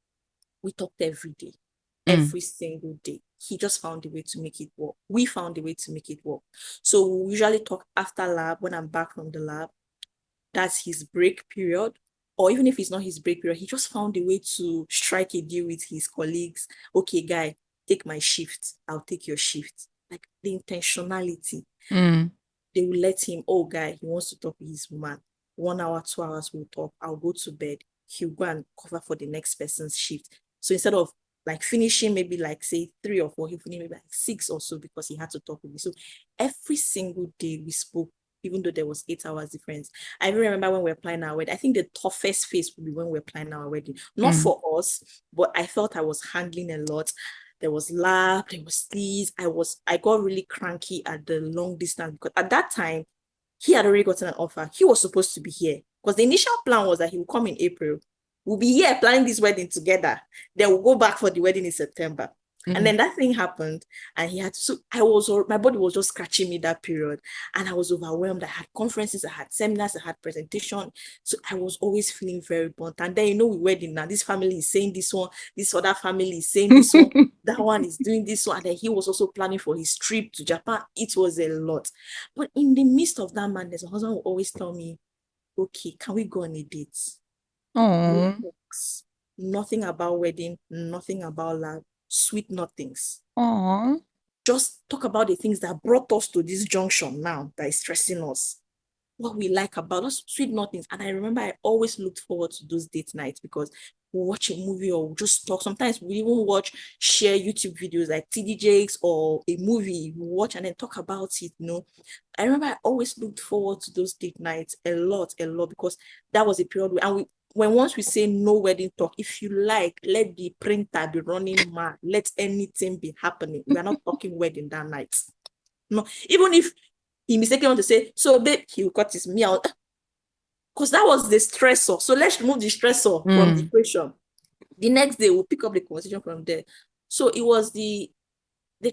we talked every day, Mm. every single day. He just found a way to make it work. We found a way to make it work. So we usually talk after lab when I'm back from the lab. That's his break period. Or even if it's not his break period, he just found a way to strike a deal with his colleagues. Okay, guy, take my shift. I'll take your shift. Like the intentionality, Mm. they will let him, oh, guy, he wants to talk with his woman. 1 hour, 2 hours, we'll talk. I'll go to bed. He'll go and cover for the next person's shift. So instead of like finishing maybe like say 3 or 4, he'll finish maybe like 6 or so because he had to talk with me. So every single day we spoke, even though there was 8 hours difference. I even remember when we were planning our wedding. I think the toughest phase would be when we were planning our wedding. Not Mm. for us, but I felt I was handling a lot. There was laugh, there was tease. I got really cranky at the long distance because at that time he had already gotten an offer. He was supposed to be here because the initial plan was that he would come in April. We'll be here planning this wedding together. Then we'll go back for the wedding in September. And Mm. then that thing happened, and he had to. So my body was just scratching me that period, and I was overwhelmed. I had conferences, I had seminars, I had presentation. So I was always feeling very burnt. And then with wedding now, this family is saying this one, this other family is saying this one, that one is doing this one, and then he was also planning for his trip to Japan. It was a lot. But in the midst of that madness, my husband will always tell me, okay, can we go on a date? No Oh. talks, nothing about wedding, nothing about love, sweet nothings. Oh. Just talk about the things that brought us to this junction now that is stressing us. What we like about us, sweet nothings. And I remember I always looked forward to those date nights because we'll watch a movie or we'll just talk. Sometimes we even share YouTube videos like TDJs or a movie. We watch and then talk about it. I remember I always looked forward to those date nights a lot, because that was a period once we say no wedding talk, if you like, let the printer be running mad, let anything be happening. We are not talking wedding that night. No, even if he mistakenly want to say, so babe, he will cut his meal. Because that was the stressor. So let's remove the stressor from the Mm. equation. The next day, we'll pick up the conversation from there. So it was the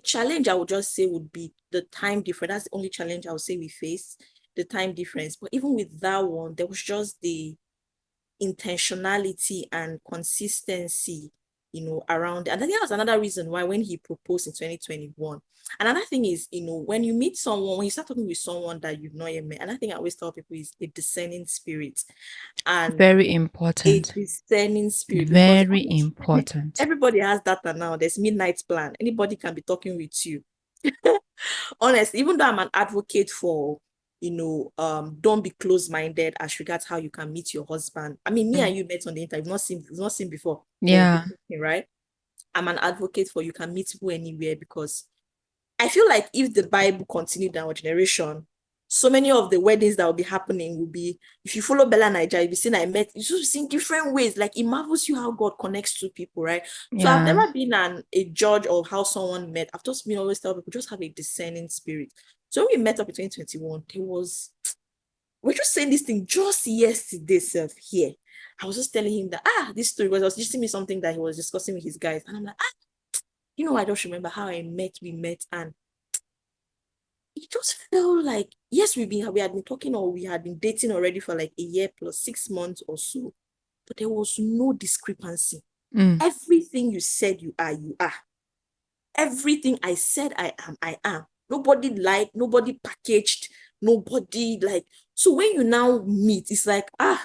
challenge I would just say would be the time difference. That's the only challenge I would say we face, the time difference. But even with that one, there was just the intentionality and consistency, around it. And I think that was another reason why when he proposed in 2021. Another thing is, when you meet someone, when you start talking with someone that you've not yet met, another thing I always tell people is a discerning spirit. And Very a important. discerning spirit, because Very important. everybody has data now. There's midnight plan. Anybody can be talking with you. Honestly, even though I'm an advocate for, don't be close-minded as regards how you can meet your husband. I mean, me Mm. and you met on the internet, we've not seen before, but we've been Yeah. talking, right? I'm an advocate for you can meet people anywhere, because I feel like if the Bible continued in our generation, so many of the weddings that will be happening will be, if you follow Bella Nigeria, you'll be seeing you just see different ways. Like it marvels you how God connects to people, right? So I've Yeah. never been a judge of how someone met. I've just been always tell people just have a discerning spirit. So when we met up in 2021, we're just saying this thing just yesterday self here. I was just telling him that this story was just me something that he was discussing with his guys. And I'm like, I just remember how we met, and it just felt like, yes, we had been talking, or we had been dating already for like a year plus 6 months or so, but there was no discrepancy. Mm. Everything you said you are, you are. Everything I said I am, I am. Nobody like, nobody packaged, nobody like. So when you now meet, it's like, oh,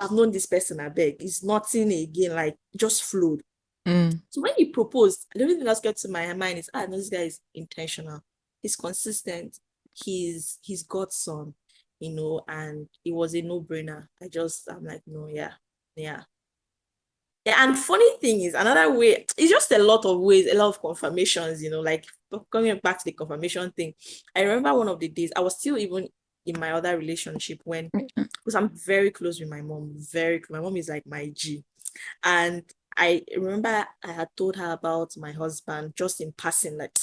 I've known this person, I beg. It's nothing again, like just flowed. Mm. So when he proposed, the only thing that's got to my mind is, no, this guy is intentional. He's consistent. He's God's son, and it was a no-brainer. I'm like, no, yeah, yeah. Yeah, and funny thing is, another way, it's just a lot of ways, a lot of confirmations, like coming back to the confirmation thing. I remember one of the days, I was still even in my other relationship when, because I'm very close with my mom, very close. My mom is like my G. And I remember I had told her about my husband just in passing, like,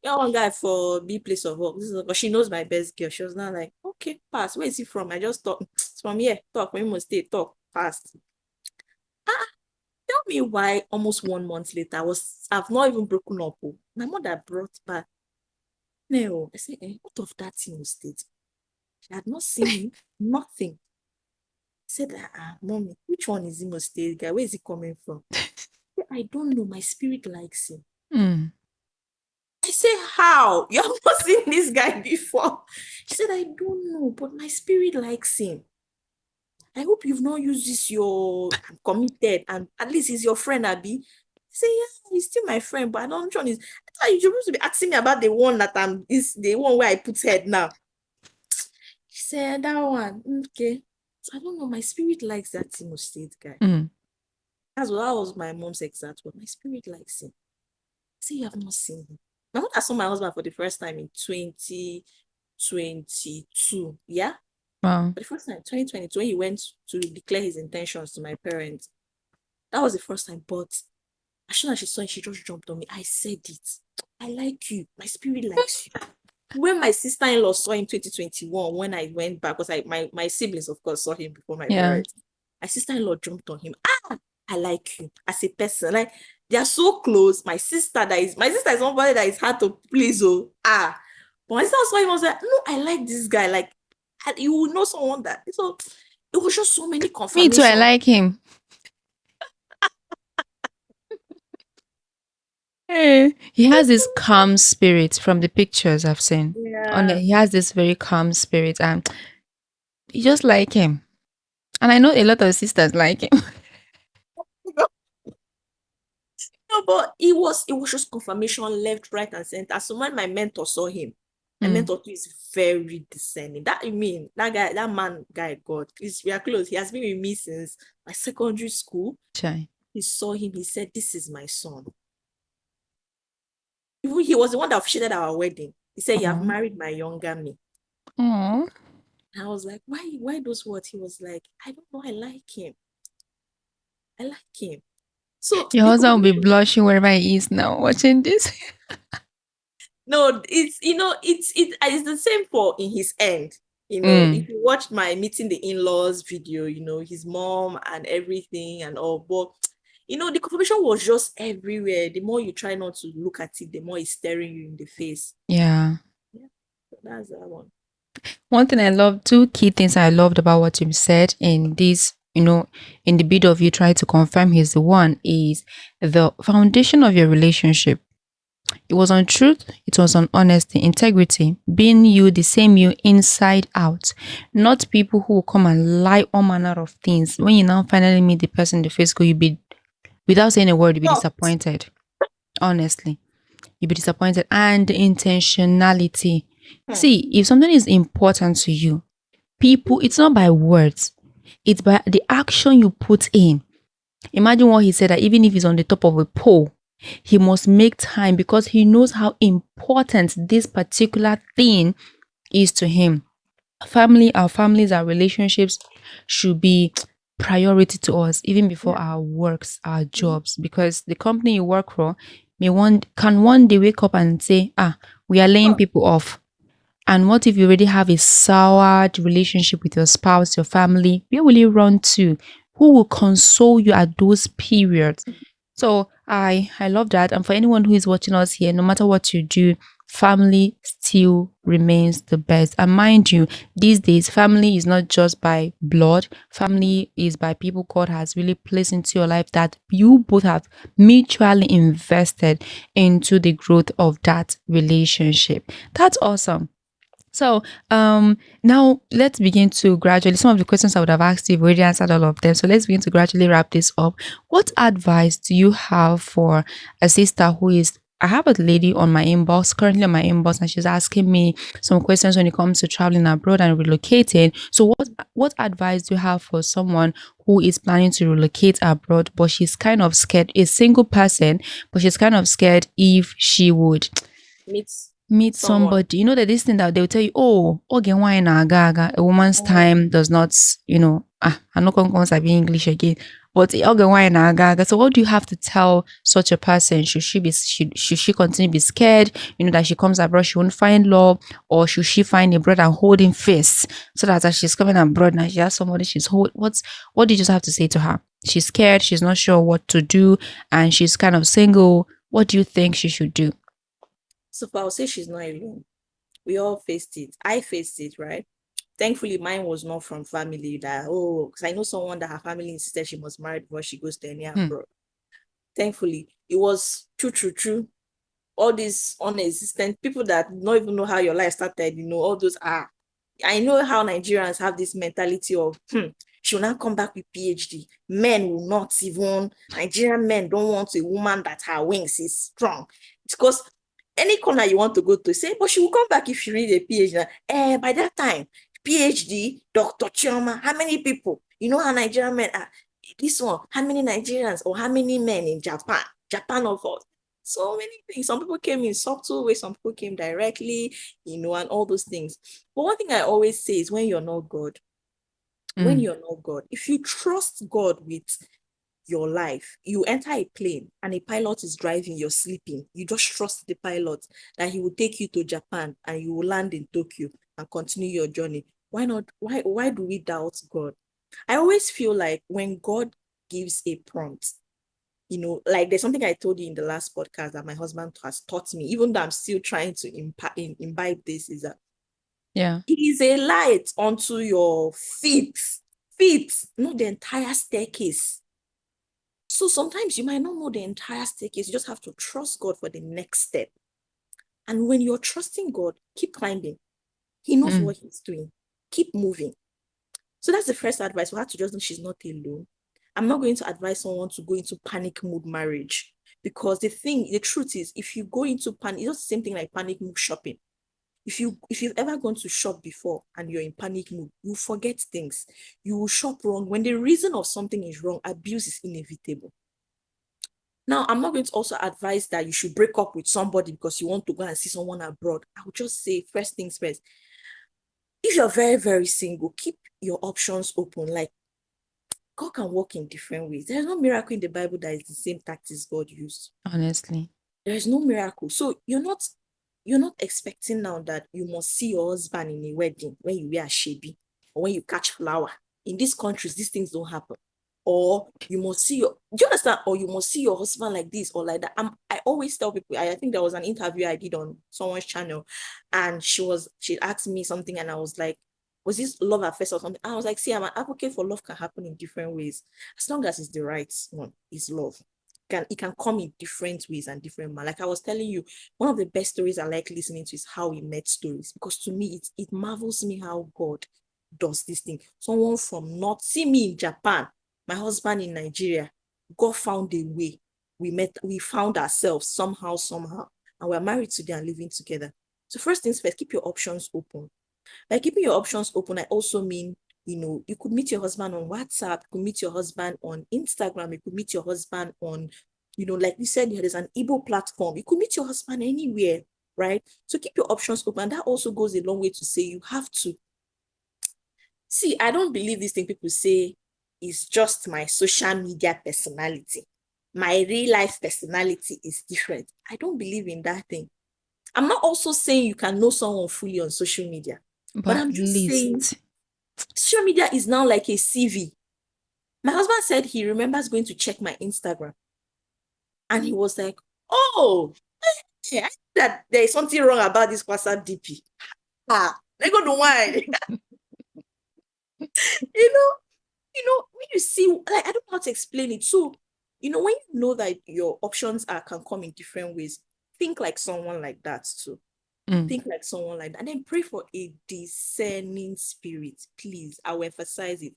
you're one guy for B place of work. But she knows my best girl. She was not like, okay, pass. Where is he from? I just thought, it's from here. Talk. We must stay. Talk. Fast. Tell me why almost 1 month later, I've not even broken up. Oh. My mother brought back. No, I said, what of that in the state? She had not seen me, nothing. I said, mommy, which one is Imo State guy? Where is he coming from? I don't know. My spirit likes him. Mm. I say, how? You have not seen this guy before. She said, I don't know, but my spirit likes him. I hope you've not used this I'm committed, and at least he's your friend, Abby. I say, yeah, he's still my friend, but I don't know. I thought you're supposed to be asking me about the one that is the one where I put head now. She said, that one, okay. So I don't know. My spirit likes that Imo State guy. Mm. That was my mom's exact word. My spirit likes him. I say, you have not seen him. My mother saw my husband for the first time in 2022. Yeah. Wow. For the first time, 2022, when he went to declare his intentions to my parents. That was the first time. But as soon as she saw it, she just jumped on me. I said it. I like you. My spirit likes you. When my sister-in-law saw him 2021, when I went back, because my siblings, of course, saw him before my Yeah. parents. My sister-in-law jumped on him. I like you as a person. Like, they are so close. My sister is somebody that is hard to please. But my sister saw him, I was like, no, I like this guy. Like, you will know someone that. So it was just so many Me too. I confirmations. like him. Hey. He has this calm spirit from the pictures I've seen. Yeah. He has this very calm spirit, and you just like him. And I know a lot of sisters like him. No, but it was just confirmation left, right, and center. So when my mentor saw him, my Mm. mentor too is very discerning. That man guy, God, we are close. He has been with me since my secondary school. Chai. He saw him, he said, this is my son. He was the one that officiated our wedding. He said, you have Aw. married my younger me. Aw. And I was like, why those words? He was like, I don't know, I like him. I like him. So Your the husband will be confirmation, blushing wherever he is now watching this. no, it's the same for in his end. Mm. If you watched my meeting the in-laws video, his mom and everything and all, but the confirmation was just everywhere. The more you try not to look at it, the more it's staring you in the face. Yeah. Yeah, so that's that one. One thing I love, two key things I loved about what you said in this, in the bit of you try to confirm he's the one, is the foundation of your relationship. It was on truth, it was on honesty, integrity, being you, the same you inside out. Not people who will come and lie all manner of things. When you now finally meet the person in the face, you'll be, without saying a word, you'll be Oh, disappointed. Honestly, you'll be disappointed. And intentionality. See, if something is important to you, people, it's not by words, it's by the action you put in. Imagine what he said, that even if he's on the top of a pole, he must make time because he knows how important this particular thing is to him. Our families, our relationships should be priority to us, even before yeah. our works, our jobs, because the company you work for can one day wake up and say, we are laying Oh, people off. And what if you already have a soured relationship with your spouse, your family? Where will you run to? Who will console you at those periods? So I love that. And for anyone who is watching us here, no matter what you do, family still remains the best. And mind you, these days, family is not just by blood, family is by people God has really placed into your life that you both have mutually invested into the growth of that relationship. That's awesome. So now let's begin to gradually, some of the questions I would have asked you, you've already answered all of them. So let's begin to gradually wrap this up. What advice do you have for a sister who is, I have a lady on my inbox, currently on my inbox, and she's asking me some questions when it comes to traveling abroad and relocating. So what advice do you have for someone who is planning to relocate abroad, but she's kind of scared, a single person, but she's kind of scared if she would Meet meet someone. somebody, you know, that this thing that they'll tell you, oh, okay, why na gaga, a woman's Mm. time does not, I'm not going to be English again, but okay, why na gaga. So what do you have to tell such a person? Should she continue to be scared, that she comes abroad, she won't find love, or should she find a brother and hold him fist so that as she's coming abroad now she has somebody she's what do you just have to say to her? She's scared, she's not sure what to do, and she's kind of single. What do you think she should do? So I'll say she's not alone. We all faced it. I faced it, right? Thankfully, mine was not from family that, because I know someone that her family insisted she must marry before she goes to any Hmm. abroad. Thankfully, it was true. All these unexistent people that don't even know how your life started, all those are. I know how Nigerians have this mentality of, she will not come back with PhD. Men will not even, Nigerian men don't want a woman that her wings is strong. Because any corner you want to go to, say, but she will come back if she read a PhD. By that time, PhD, Dr. Chioma, how many people? You know how Nigerian men are. This one, how many Nigerians or how many men in Japan? Japan of us. So many things. Some people came in subtle ways, some people came directly, and all those things. But one thing I always say is when you're not God, Mm. if you trust God with your life, you enter a plane and a pilot is driving, you're sleeping. You just trust the pilot that he will take you to Japan and you will land in Tokyo and continue your journey. Why not? Why do we doubt God? I always feel like when God gives a prompt, like there's something I told you in the last podcast that my husband has taught me, even though I'm still trying to imbibe this, is that Yeah. he is a light unto your feet, not the entire staircase. So sometimes you might not know the entire staircase. You just have to trust God for the next step. And when you're trusting God, keep climbing. He knows Mm. what he's doing. Keep moving. So that's the first advice. We have to just know she's not alone. I'm not going to advise someone to go into panic mode marriage, because the truth is, if you go into panic, it's just the same thing like panic mode shopping. If you've ever gone to shop before and you're in panic mode, you forget things. You will shop wrong. When the reason of something is wrong, abuse is inevitable. Now, I'm not going to also advise that you should break up with somebody because you want to go and see someone abroad. I would just say, first things first, if you're very, very single, keep your options open. Like, God can work in different ways. There's no miracle in the Bible that is the same tactics God used. Honestly. There is no miracle. So you're not expecting now that you must see your husband in a wedding when you wear a shebi or when you catch flower. In these countries, these things don't happen. Or you must see do you understand? Or you must see your husband like this or like that. I always tell people, I think there was an interview I did on someone's channel, and she asked me something, and I was like, was this love at first or something? I was like, see, I'm an advocate for love can happen in different ways. As long as it's the right one, it's love. It can come in different ways and different man. Like I was telling you, one of the best stories I like listening to is how we met stories, because to me it marvels me how God does this thing. Someone from North, see me in Japan, my husband in Nigeria. God found a way. We found ourselves somehow, and we're married today and living together. So first things first, keep your options open. By keeping your options open, I also mean, you could meet your husband on WhatsApp, you could meet your husband on Instagram, you could meet your husband on, like we said, there's an Igbo platform. You could meet your husband anywhere, right? So keep your options open. And that also goes a long way to say you have to. See, I don't believe this thing people say is just my social media personality. My real life personality is different. I don't believe in that thing. I'm not also saying you can know someone fully on social media, but But I'm at just saying least. social media is now like a CV. My husband said he remembers going to check my Instagram, and he was like, oh, Yeah, I know that there is something wrong about this WhatsApp DP. They go to why. you know, when you see, like, I don't know how to explain it. So, when you know that your options can come in different ways, think like someone like that too. Mm. Think like someone like that. And then pray for a discerning spirit. Please, I will emphasize it.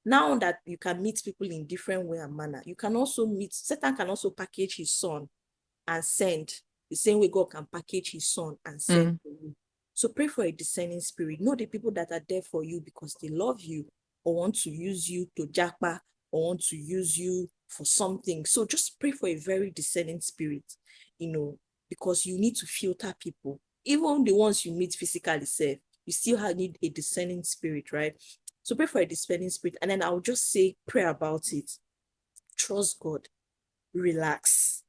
Now that you can meet people in different way and manner, you can also Satan can also package his son and send the same way God can package his son and send Mm. for you. So pray for a discerning spirit. Know the people that are there for you because they love you or want to use you to japa or want to use you for something. So just pray for a very discerning spirit, because you need to filter people. Even the ones you meet physically, safe, you still need a discerning spirit, right? So pray for a discerning spirit. And then I'll just say, pray about it. Trust God. Relax.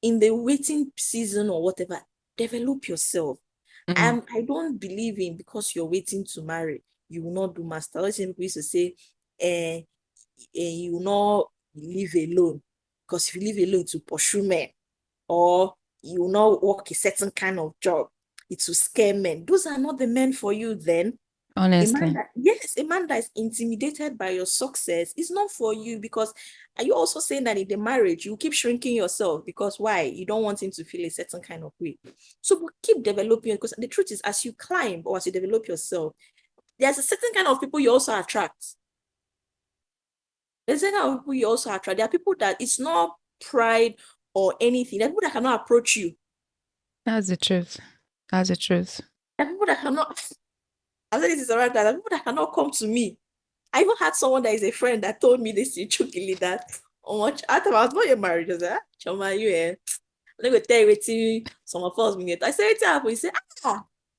In the waiting season or whatever, develop yourself. Mm. I don't believe in because you're waiting to marry, you will not do master. I people used to say, you will not live alone. Because if you live alone to pursue men, or you will not work a certain kind of job, it will scare men. Those are not the men for you then. Honestly. A man that is intimidated by your success is not for you, because are you also saying that in the marriage you keep shrinking yourself because why? You don't want him to feel a certain kind of way. So keep developing, because the truth is, as you climb or as you develop yourself, there's a certain kind of people you also attract. There's a certain kind of people you also attract. There are people that it's not pride or anything. There are people that cannot approach you. That's the truth. That's the truth. There are people that cannot, I said this is around that. There are people that cannot come to me. I even had someone that is a friend that told me this chukily that after I was not married, I was like, Choma, you I'm going to tell you what some of us minute. I said, what happened? He said,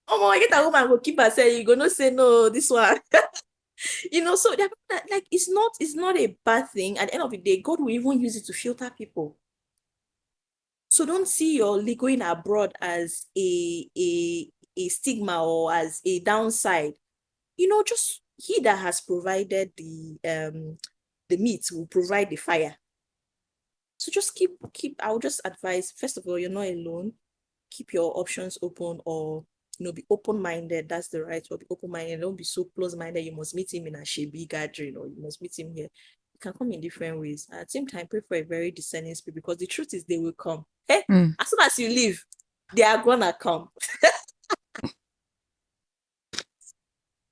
I get a woman go keep her say, you gonna say no, this one. So that, like, it's not a bad thing. At the end of the day, God will even use it to filter people. So don't see your going abroad as a stigma or as a downside. Just he that has provided the meat will provide the fire. So just I'll just advise, first of all, you're not alone. Keep your options open, or be open-minded. That's the right word. Be open-minded. Don't be so close-minded. You must meet him in a Shebi gathering, or you must meet him here. You can come in different ways. At the same time, pray for a very discerning spirit, because the truth is they will come. Hey, Mm. as soon as you leave, they are gonna come.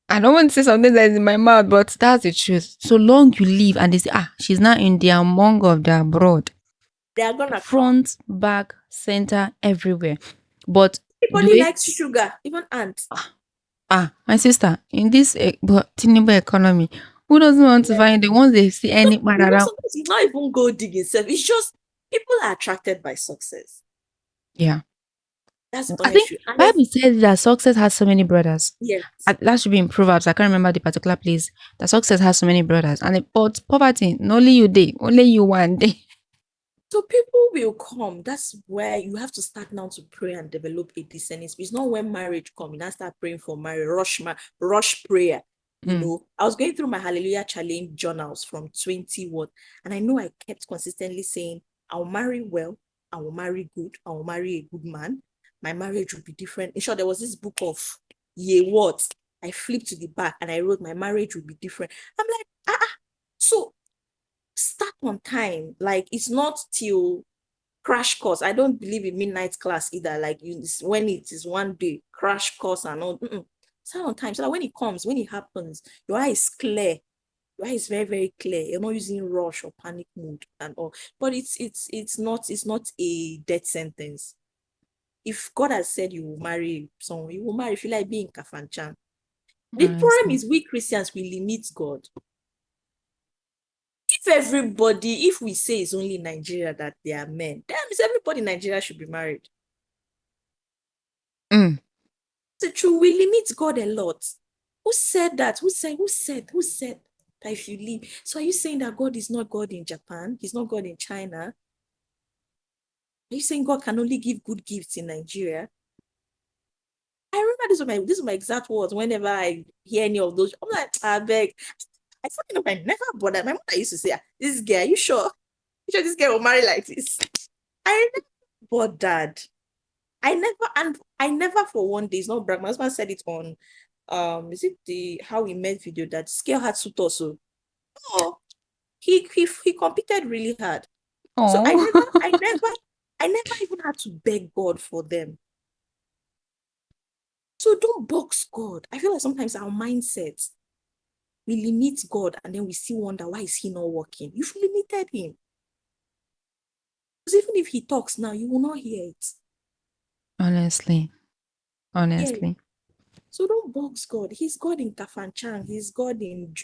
I don't want to say something that is in my mouth, but that's the truth. So long you leave and they say, she's not in the among of the abroad. They are gonna come. Front, back, center, everywhere. But the Everybody way, likes sugar, even ants. my sister, in this Tinubu economy, who doesn't want to find the ones they see any man around? Sometimes it's not even gold digging itself. It's just people are attracted by success. Yeah. That's I think honestly. And Bible says that success has so many brothers. yes. That should be in Proverbs. I can't remember the particular place. That success has so many brothers. But poverty, only you day, only you one day. So people will come. That's where you have to start now to pray and develop a discerning spirit. It's not when marriage comes, you now start praying for marriage, rush prayer. Mm. I was going through my Hallelujah Challenge journals from 21, and I know I kept consistently saying, I'll marry well, I will marry good, I will marry a good man. My marriage will be different. In short, there was this book of what I flipped to the back and I wrote, my marriage will be different. I'm like, so start on time. Like, it's not till crash course. I don't believe in midnight class either. Like, when it is one day crash course and all. Start on time so that when it comes, when it happens, your eye is clear. Your eye is very, very clear. You're not using rush or panic mood and all. But it's not a death sentence. If God has said you will marry someone, you will marry. If you like being kafanchan. The problem Honestly. is we Christians, we limit God. If we say it's only Nigeria that they are men, that means everybody in Nigeria should be married. Mm. It's true, we limit God a lot. Who said that? Who said that if you leave? So are you saying that God is not God in Japan? He's not God in China? Are you saying God can only give good gifts in Nigeria? I remember these were my exact words whenever I hear any of those. I'm like, I beg. I fucking know I never bothered. My mother used to say, this girl, are you sure? You sure this girl will marry like this? I never bothered. I never for one day, it's not brag. My husband said it on is it the How We Met video that scale had suit also. Oh, he competed really hard. So Oh, I never even had to beg God for them. So don't box God. I feel like sometimes our mindset, we limit God and then we still wonder why is he not working? You've limited him. Because even if he talks now, you will not hear it. honestly, Yeah. honestly. So don't box God. He's God in Kafanchan. He's God in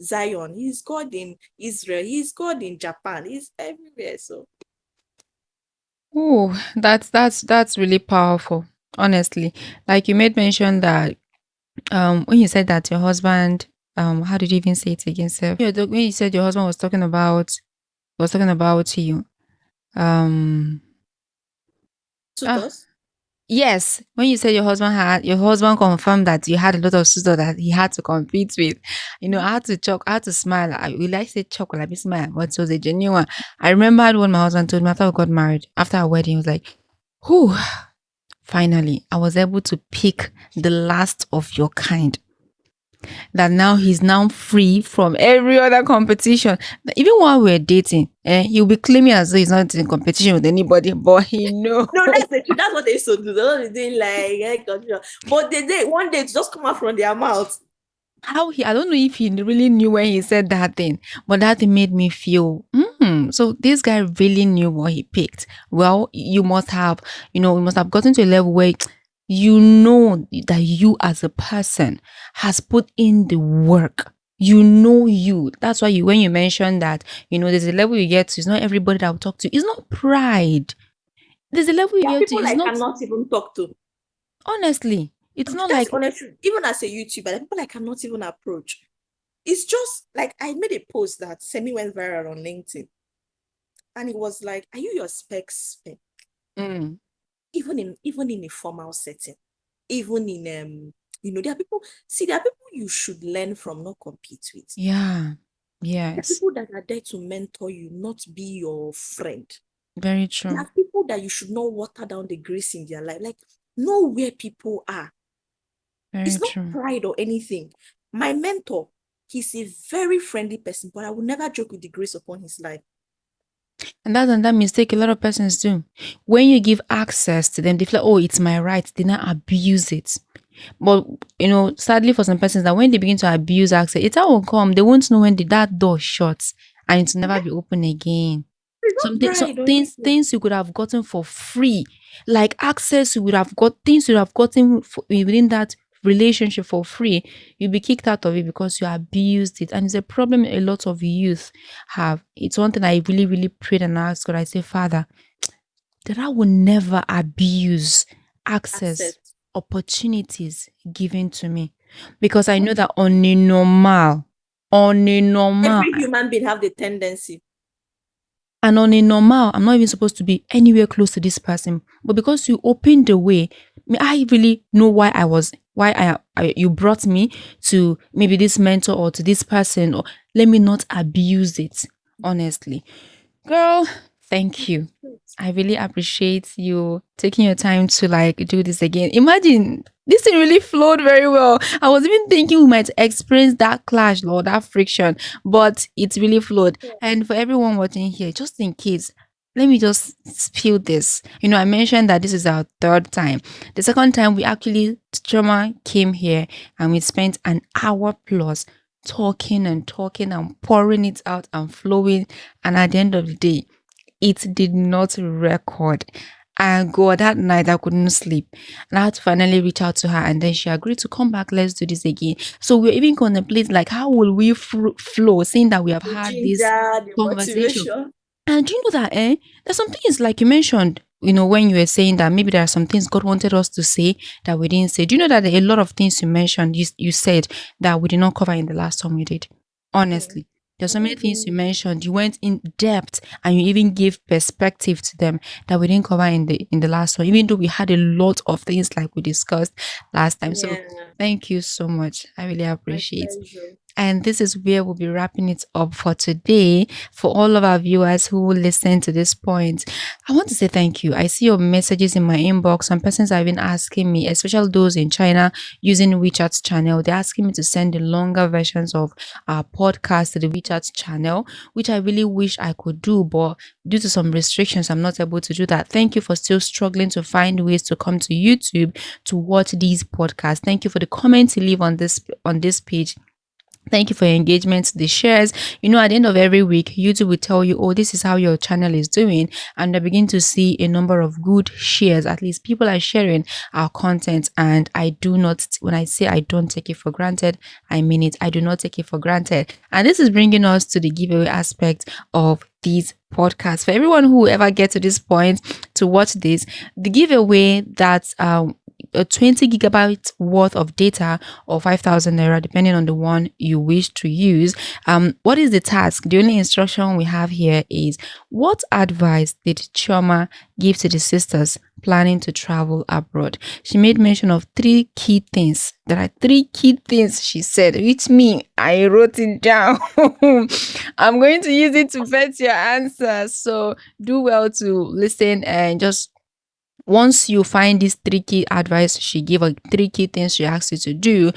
Zion. He's God in Israel. He's God in Japan. He's everywhere. So Oh, that's really powerful. Honestly, like you made mention that when you said that your husband how did you even say it again, sir? When you said your husband was talking about you um ah suitors. yes, when you said your husband confirmed that you had a lot of sisters that he had to compete with, I had to smile. I will like say choke like smile, but it was a genuine one. I remembered when my husband told me after we got married, after our wedding, he was like, whew, finally I was able to pick the last of your kind, that now he's now free from every other competition. Even while we're dating, he'll be claiming as though he's not in competition with anybody, but he know. No, that's the truth. That's what they used to do. They're not doing like confusion. But they one day to just come out from their mouth. I don't know if he really knew when he said that thing, but that thing made me feel, so this guy really knew what he picked. Well, you must have gotten to a level where you know that you as a person has put in the work. You know you. That's why when you mentioned that, there's a level you get to, it's not everybody that will talk to you. It's not pride. There's a level you There are get to, people it's I not, cannot even talk to. honestly, it's not That's like, the honest truth. Even as a YouTuber, there are people I cannot even approach. It's just like I made a post that semi went viral on LinkedIn. And it was like, are you your specs? mm, Even in a formal setting, even in there are people you should learn from, not compete with. yeah, There are yes, people that are there to mentor you, not be your friend. very There true. are people that you should not water down the grace in their life. Like, know where people are. Very It's not true. pride or anything. My mentor, he's a very friendly person, but I will never joke with the grace upon his life. And that's another mistake a lot of persons do. When you give access to them, they feel like, oh, it's my right. They now abuse it. But sadly for some persons that when they begin to abuse access, it will come. They won't know when that door shuts and it will never Yeah, be open again. it's not Some pride or anything. things you could have gotten for free, like access you would have got, things you would have gotten within that relationship for free, you'll be kicked out of it because you abused it. And it's a problem a lot of youth have. It's one thing I really, really prayed and asked God. I say, Father, that I will never abuse access, Access. opportunities given to me. Because I know that on a normal, Every human being have the tendency. and on a normal, I'm not even supposed to be anywhere close to this person. But because you opened the way, I really know why you brought me to maybe this mentor or to this person, or let me not abuse it, honestly. Girl, thank you. I really appreciate you taking your time to like do this again. Imagine this thing really flowed very well. I was even thinking we might experience that clash or that friction, but it really flowed. And for everyone watching here, just in case, let me just spill this. I mentioned that this is our third time. The second time we actually Choma came here and we spent an hour plus talking and talking and pouring it out and flowing. And at the end of the day, it did not record. And God, that night I couldn't sleep. And I had to finally reach out to her and then she agreed to come back. Let's do this again. So we're even contemplating like how will we flow, seeing that we have The had this ginger, the conversation. motivation. And do you know that there's some things like you mentioned, when you were saying that maybe there are some things God wanted us to say that we didn't say. Do you know that there are a lot of things you mentioned, you said that we did not cover in the last time we did? Mm. Honestly. There's so many things you mentioned. You went in depth and you even gave perspective to them that we didn't cover in the last one, even though we had a lot of things like we discussed last time. So Yeah, thank you so much. I really my appreciate. pleasure. And this is where we'll be wrapping it up for today. For all of our viewers who will listen to this point, I want to say thank you. I see your messages in my inbox. Some persons have been asking me, especially those in China using WeChat's channel, they're asking me to send the longer versions of our podcast to the WeChat channel, which I really wish I could do, but due to some restrictions, I'm not able to do that. Thank you for still struggling to find ways to come to YouTube to watch these podcasts. Thank you for the comments you leave on this page. Thank you for your engagement, the shares. At the end of every week, YouTube will tell you, oh, this is how your channel is doing. And I begin to see a number of good shares. At least people are sharing our content. And I do not, when I say I don't take it for granted, I mean it. I do not take it for granted. And this is bringing us to the giveaway aspect of these podcasts. For everyone who ever gets to this point to watch this, the giveaway that's a 20 gigabytes worth of data or 5,000 naira, depending on the one you wish to use. What is the task? The only instruction we have here is, what advice did Chioma give to the sisters planning to travel abroad? She made mention of 3 key things. There are 3 key things she said, which me, I wrote it down. I'm going to use it to vet your answers. So do well to listen and just once you find these 3 key advice she gave, or 3 key things she asked you to do,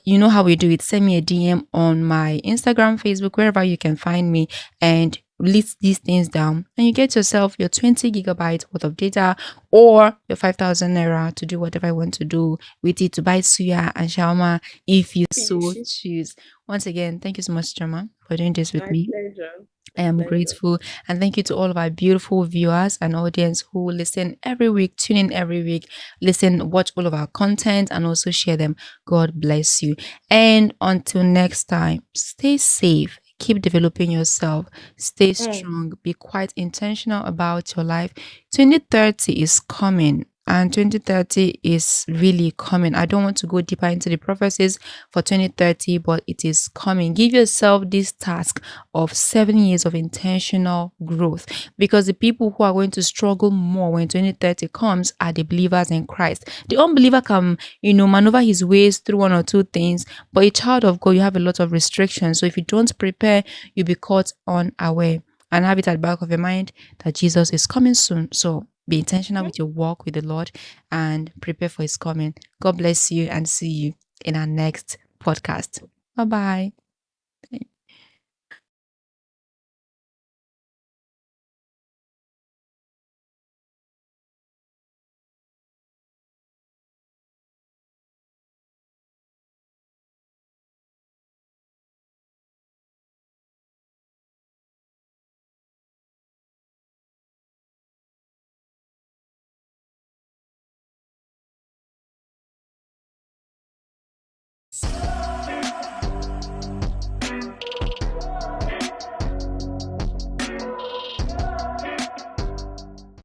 you know how we do it. Send me a DM on my Instagram, Facebook, wherever you can find me, and list these things down, and you get yourself your 20 gigabytes worth of data or your 5,000 naira to do whatever you want to do with it, to buy suya and shawarma if you so choose. Once again, thank you so much, Choma, for doing this with My me. pleasure. I am Pleasure. grateful, and thank you to all of our beautiful viewers and audience who listen every week, tune in every week, listen, watch all of our content, and also share them. God bless you. And until next time, stay safe, keep developing yourself, stay strong, be quite intentional about your life. 2030 is coming. And 2030 is really coming. I don't want to go deeper into the prophecies for 2030, but it is coming. Give yourself this task of 7 years of intentional growth, because the people who are going to struggle more when 2030 comes are the believers in Christ. The unbeliever can, maneuver his ways through 1 or 2 things, but a child of God, you have a lot of restrictions. So if you don't prepare, you'll be caught unaware. And have it at the back of your mind that Jesus is coming soon. So be intentional with your walk with the Lord and prepare for his coming. God bless you, and see you in our next podcast. Bye-bye.